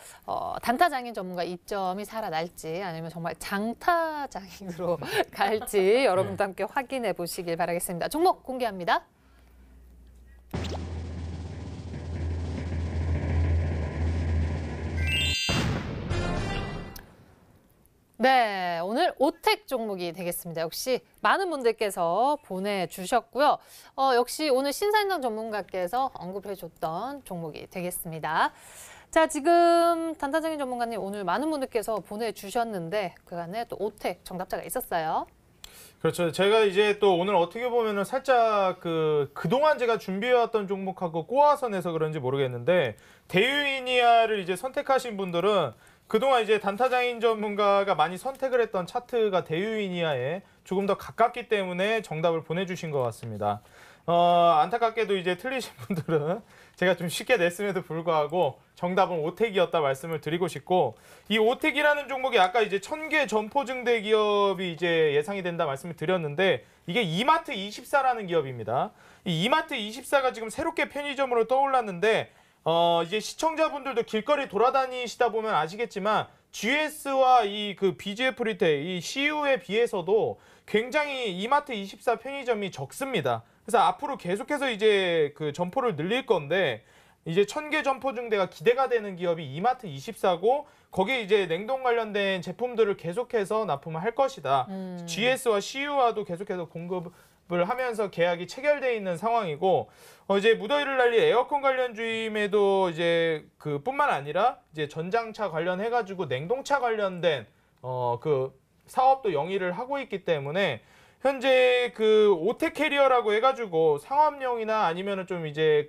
단타장인 전문가 이점이 살아날지 아니면 정말 장타장인으로 갈지 여러분도 함께 확인해 보시길 바라겠습니다. 종목 공개합니다. 네, 오늘 오텍 종목이 되겠습니다. 역시 많은 분들께서 보내주셨고요. 역시 오늘 신사임당 전문가께서 언급해줬던 종목이 되겠습니다. 자, 지금 단타장인 전문가님 오늘 많은 분들께서 보내주셨는데 그간에 또 오텍 정답자가 있었어요. 그렇죠. 제가 이제 또 오늘 어떻게 보면은 살짝 그동안 제가 준비해왔던 종목하고 꼬아서 내서 그런지 모르겠는데 대유이니아를 이제 선택하신 분들은 그동안 이제 단타장인 전문가가 많이 선택을 했던 차트가 대유이니아에 조금 더 가깝기 때문에 정답을 보내주신 것 같습니다. 안타깝게도 이제 틀리신 분들은 제가 좀 쉽게 냈음에도 불구하고 정답은 오텍이었다 말씀을 드리고 싶고, 이 오텍이라는 종목이 아까 이제 1000개 점포증대 기업이 이제 예상이 된다 말씀을 드렸는데 이게 이마트24라는 기업입니다. 이 이마트24가 지금 새롭게 편의점으로 떠올랐는데 이제 시청자분들도 길거리 돌아다니시다 보면 아시겠지만 GS와 이 BGF 리테일, 이 CU에 비해서도 굉장히 이마트24 편의점이 적습니다. 그래서 앞으로 계속해서 이제 점포를 늘릴 건데 이제 1000개 점포 중대가 기대가 되는 기업이 이마트24고 거기에 이제 냉동 관련된 제품들을 계속해서 납품을 할 것이다. GS와 CU와도 계속해서 공급을 하면서 계약이 체결되어 있는 상황이고 이제 무더위를 날릴 에어컨 관련주임에도 이제 뿐만 아니라 이제 전장차 관련해가지고 냉동차 관련된 사업도 영위를 하고 있기 때문에 현재 오텍 캐리어라고 해가지고 상업용이나 아니면은 좀 이제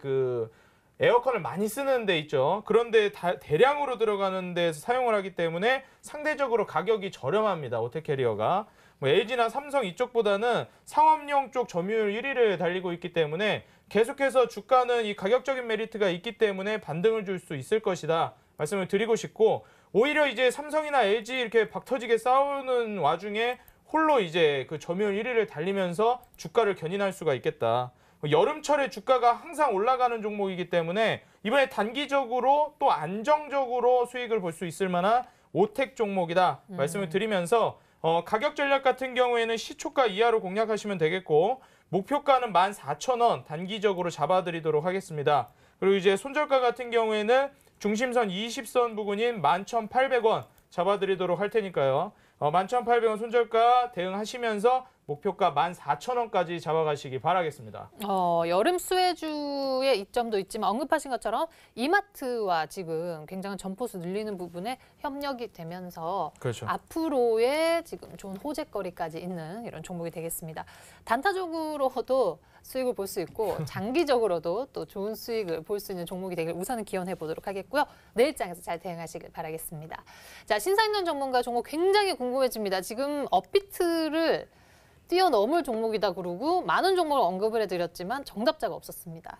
에어컨을 많이 쓰는 데 있죠. 그런데 대량으로 들어가는 데서 사용을 하기 때문에 상대적으로 가격이 저렴합니다. 오텍 캐리어가. LG나 삼성 이쪽보다는 상업용 쪽 점유율 1위를 달리고 있기 때문에 계속해서 주가는 이 가격적인 메리트가 있기 때문에 반등을 줄 수 있을 것이다 말씀을 드리고 싶고, 오히려 이제 삼성이나 LG 이렇게 박터지게 싸우는 와중에 홀로 이제 점유율 1위를 달리면서 주가를 견인할 수가 있겠다. 여름철에 주가가 항상 올라가는 종목이기 때문에 이번에 단기적으로 또 안정적으로 수익을 볼 수 있을 만한 오텍 종목이다 말씀을 드리면서 가격 전략 같은 경우에는 시초가 이하로 공략하시면 되겠고 목표가는 14,000원 단기적으로 잡아드리도록 하겠습니다. 그리고 이제 손절가 같은 경우에는 중심선 20선 부근인 11,800원 잡아드리도록 할 테니까요. 11,800원 손절가 대응하시면서 목표가 14,000원까지 잡아가시기 바라겠습니다. 여름 수혜주의 이점도 있지만 언급하신 것처럼 이마트와 지금 굉장히 점포수 늘리는 부분에 협력이 되면서 그렇죠. 앞으로의 지금 좋은 호재거리까지 있는 이런 종목이 되겠습니다. 단타적으로도 수익을 볼 수 있고 장기적으로도 또 좋은 수익을 볼 수 있는 종목이 되길 우선은 기원해 보도록 하겠고요. 내일장에서 잘 대응하시길 바라겠습니다. 자, 신사임당 전문가 종목 굉장히 궁금해집니다. 지금 업비트를 뛰어넘을 종목이다 그러고 많은 종목을 언급을 해드렸지만 정답자가 없었습니다.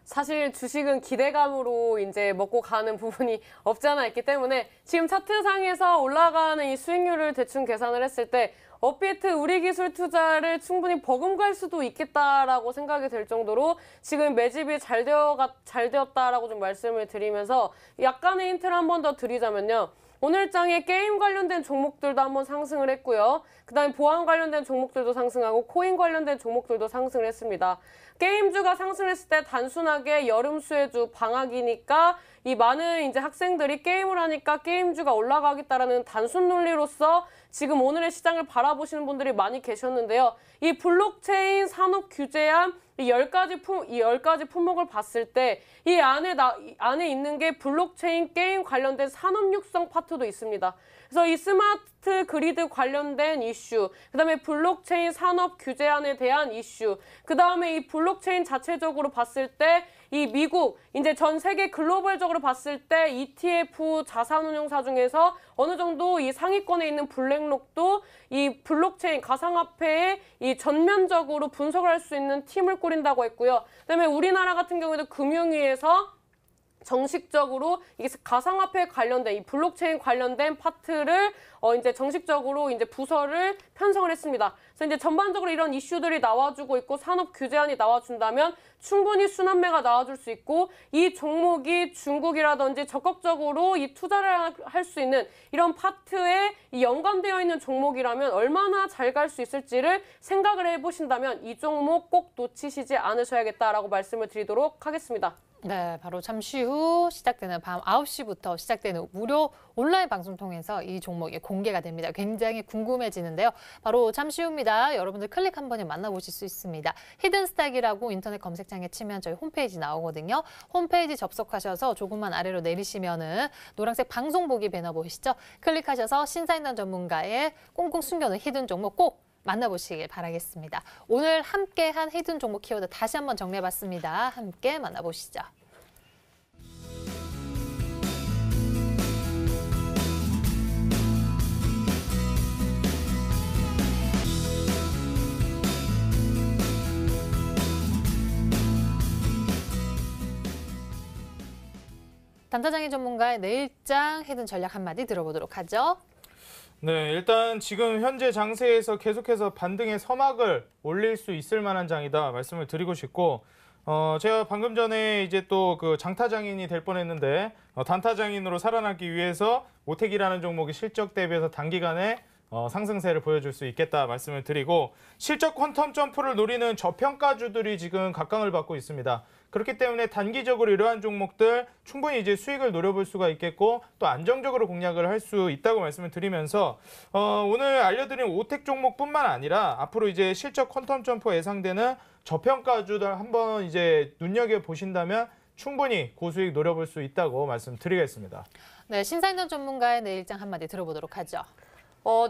사실 주식은 기대감으로 이제 먹고 가는 부분이 없지 않아 있기 때문에 지금 차트상에서 올라가는 이 수익률을 대충 계산을 했을 때 업비트 우리 기술 투자를 충분히 버금갈 수도 있겠다라고 생각이 될 정도로 지금 매집이 잘 되었다라고 좀 말씀을 드리면서 약간의 힌트를 한 번 더 드리자면요. 오늘 장에 게임 관련된 종목들도 한번 상승을 했고요. 그다음에 보안 관련된 종목들도 상승하고 코인 관련된 종목들도 상승을 했습니다. 게임주가 상승했을 때 단순하게 여름 수혜주 방학이니까 이 많은 이제 학생들이 게임을 하니까 게임주가 올라가겠다라는 단순 논리로서 지금 오늘의 시장을 바라보시는 분들이 많이 계셨는데요. 이 블록체인 산업 규제안 이 10가지 품목을 봤을 때 이 안에 있는 게 블록체인 게임 관련된 산업 육성 파트도 있습니다. 그래서 이 스마트 그리드 관련된 이슈, 그다음에 블록체인 산업 규제안에 대한 이슈, 그다음에 이 블록체인 자체적으로 봤을 때 이 미국, 이제 전 세계 글로벌적으로 봤을 때 ETF 자산운용사 중에서 어느 정도 이 상위권에 있는 블랙록도 이 블록체인 가상화폐에 이 전면적으로 분석을 할 수 있는 팀을 꾸린다고 했고요. 그다음에 우리나라 같은 경우에도 금융위에서 정식적으로 이게 가상화폐 관련된 이 블록체인 관련된 파트를 이제 정식적으로 이제 부서를 편성을 했습니다. 그래서 이제 전반적으로 이런 이슈들이 나와주고 있고 산업 규제안이 나와준다면 충분히 순환매가 나와줄 수 있고 이 종목이 중국이라든지 적극적으로 이 투자를 할 수 있는 이런 파트에 이 연관되어 있는 종목이라면 얼마나 잘 갈 수 있을지를 생각을 해보신다면 이 종목 꼭 놓치시지 않으셔야겠다라고 말씀을 드리도록 하겠습니다. 네, 바로 잠시 후 시작되는 밤 9시부터 시작되는 무료 온라인 방송 통해서 이 종목이 공개가 됩니다. 굉장히 궁금해지는데요. 바로 잠시 후입니다. 여러분들 클릭 한 번에 만나보실 수 있습니다. 히든스탁이라고 인터넷 검색창에 치면 저희 홈페이지 나오거든요. 홈페이지 접속하셔서 조금만 아래로 내리시면은 노란색 방송 보기 배너 보이시죠? 클릭하셔서 신사임당 전문가의 꽁꽁 숨겨놓은 히든 종목 꼭 만나보시길 바라겠습니다. 오늘 함께한 히든 종목 키워드 다시 한번 정리해봤습니다. 함께 만나보시죠. 단타장의 전문가의 내일장 히든 전략 한마디 들어보도록 하죠. 네, 일단 지금 현재 장세에서 계속해서 반등의 서막을 올릴 수 있을 만한 장이다 말씀을 드리고 싶고, 제가 방금 전에 이제 또 그 장타장인이 될 뻔했는데 단타장인으로 살아남기 위해서 오택이라는 종목이 실적 대비해서 단기간에 상승세를 보여줄 수 있겠다 말씀을 드리고, 실적 퀀텀 점프를 노리는 저평가주들이 지금 각광을 받고 있습니다. 그렇기 때문에 단기적으로 이러한 종목들 충분히 이제 수익을 노려볼 수가 있겠고 또 안정적으로 공략을 할 수 있다고 말씀을 드리면서 오늘 알려드린 오택 종목뿐만 아니라 앞으로 이제 실적 퀀텀 점프 예상되는 저평가주들 한번 이제 눈여겨 보신다면 충분히 고수익 노려볼 수 있다고 말씀드리겠습니다. 네, 신사임당 전문가의 내일장 한마디 들어보도록 하죠.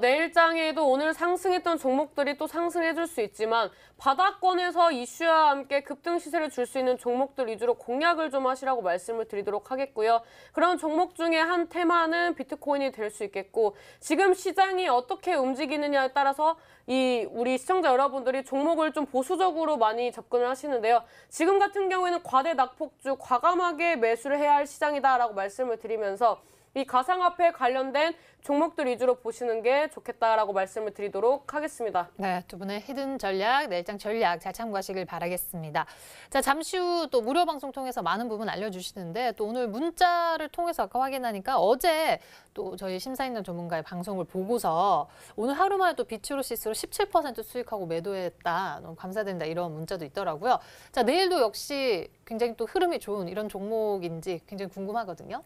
내일장에도 오늘 상승했던 종목들이 또 상승해줄 수 있지만 바닥권에서 이슈와 함께 급등 시세를 줄 수 있는 종목들 위주로 공략을 좀 하시라고 말씀을 드리도록 하겠고요. 그런 종목 중에 한 테마는 비트코인이 될 수 있겠고, 지금 시장이 어떻게 움직이느냐에 따라서 우리 시청자 여러분들이 종목을 좀 보수적으로 많이 접근을 하시는데요. 지금 같은 경우에는 과대 낙폭주 과감하게 매수를 해야 할 시장이다라고 말씀을 드리면서 이 가상화폐 관련된 종목들 위주로 보시는 게 좋겠다라고 말씀을 드리도록 하겠습니다. 네, 두 분의 히든 전략, 내일장 전략 잘 참고하시길 바라겠습니다. 자, 잠시 후 또 무료 방송 통해서 많은 부분 알려주시는데 또 오늘 문자를 통해서 아까 확인하니까 어제 또 저희 심사임당 전문가의 방송을 보고서 오늘 하루만에 또 비츠로시스로 17% 수익하고 매도했다. 너무 감사드립니다. 이런 문자도 있더라고요. 자, 내일도 역시 굉장히 또 흐름이 좋은 이런 종목인지 굉장히 궁금하거든요.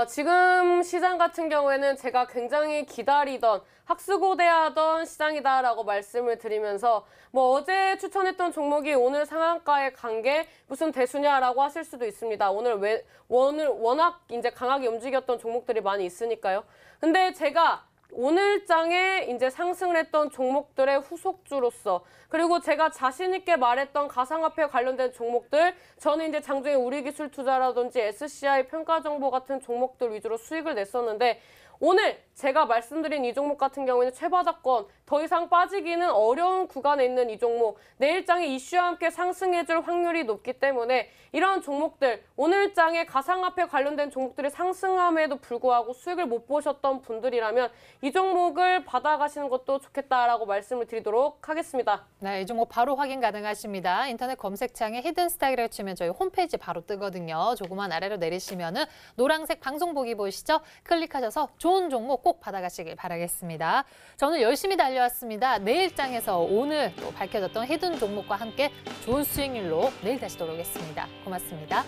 지금 시장 같은 경우에는 제가 굉장히 기다리던 학수고대하던 시장이다라고 말씀을 드리면서 어제 추천했던 종목이 오늘 상한가에 간 게 무슨 대수냐라고 하실 수도 있습니다. 오늘 워낙 이제 강하게 움직였던 종목들이 많이 있으니까요. 근데 제가 오늘 장에 이제 상승을 했던 종목들의 후속주로서, 그리고 제가 자신 있게 말했던 가상화폐 관련된 종목들, 저는 이제 장중에 우리기술투자라든지 SCI 평가정보 같은 종목들 위주로 수익을 냈었는데, 오늘 제가 말씀드린 이 종목 같은 경우에는 최바닥권, 더 이상 빠지기는 어려운 구간에 있는 이 종목, 내일장에 이슈와 함께 상승해줄 확률이 높기 때문에 이런 종목들, 오늘장에 가상화폐 관련된 종목들이 상승함에도 불구하고 수익을 못 보셨던 분들이라면 이 종목을 받아가시는 것도 좋겠다라고 말씀을 드리도록 하겠습니다. 네, 이 종목 바로 확인 가능하십니다. 인터넷 검색창에 히든스탁이라고 치면 저희 홈페이지 바로 뜨거든요. 조금만 아래로 내리시면은 노란색 방송 보기 보이시죠? 클릭하셔서 좋은 종목 꼭 받아가시길 바라겠습니다. 저는 열심히 달려왔습니다. 내일장에서 오늘 또 밝혀졌던 히든 종목과 함께 좋은 수익률로 내일 다시 돌아오겠습니다. 고맙습니다.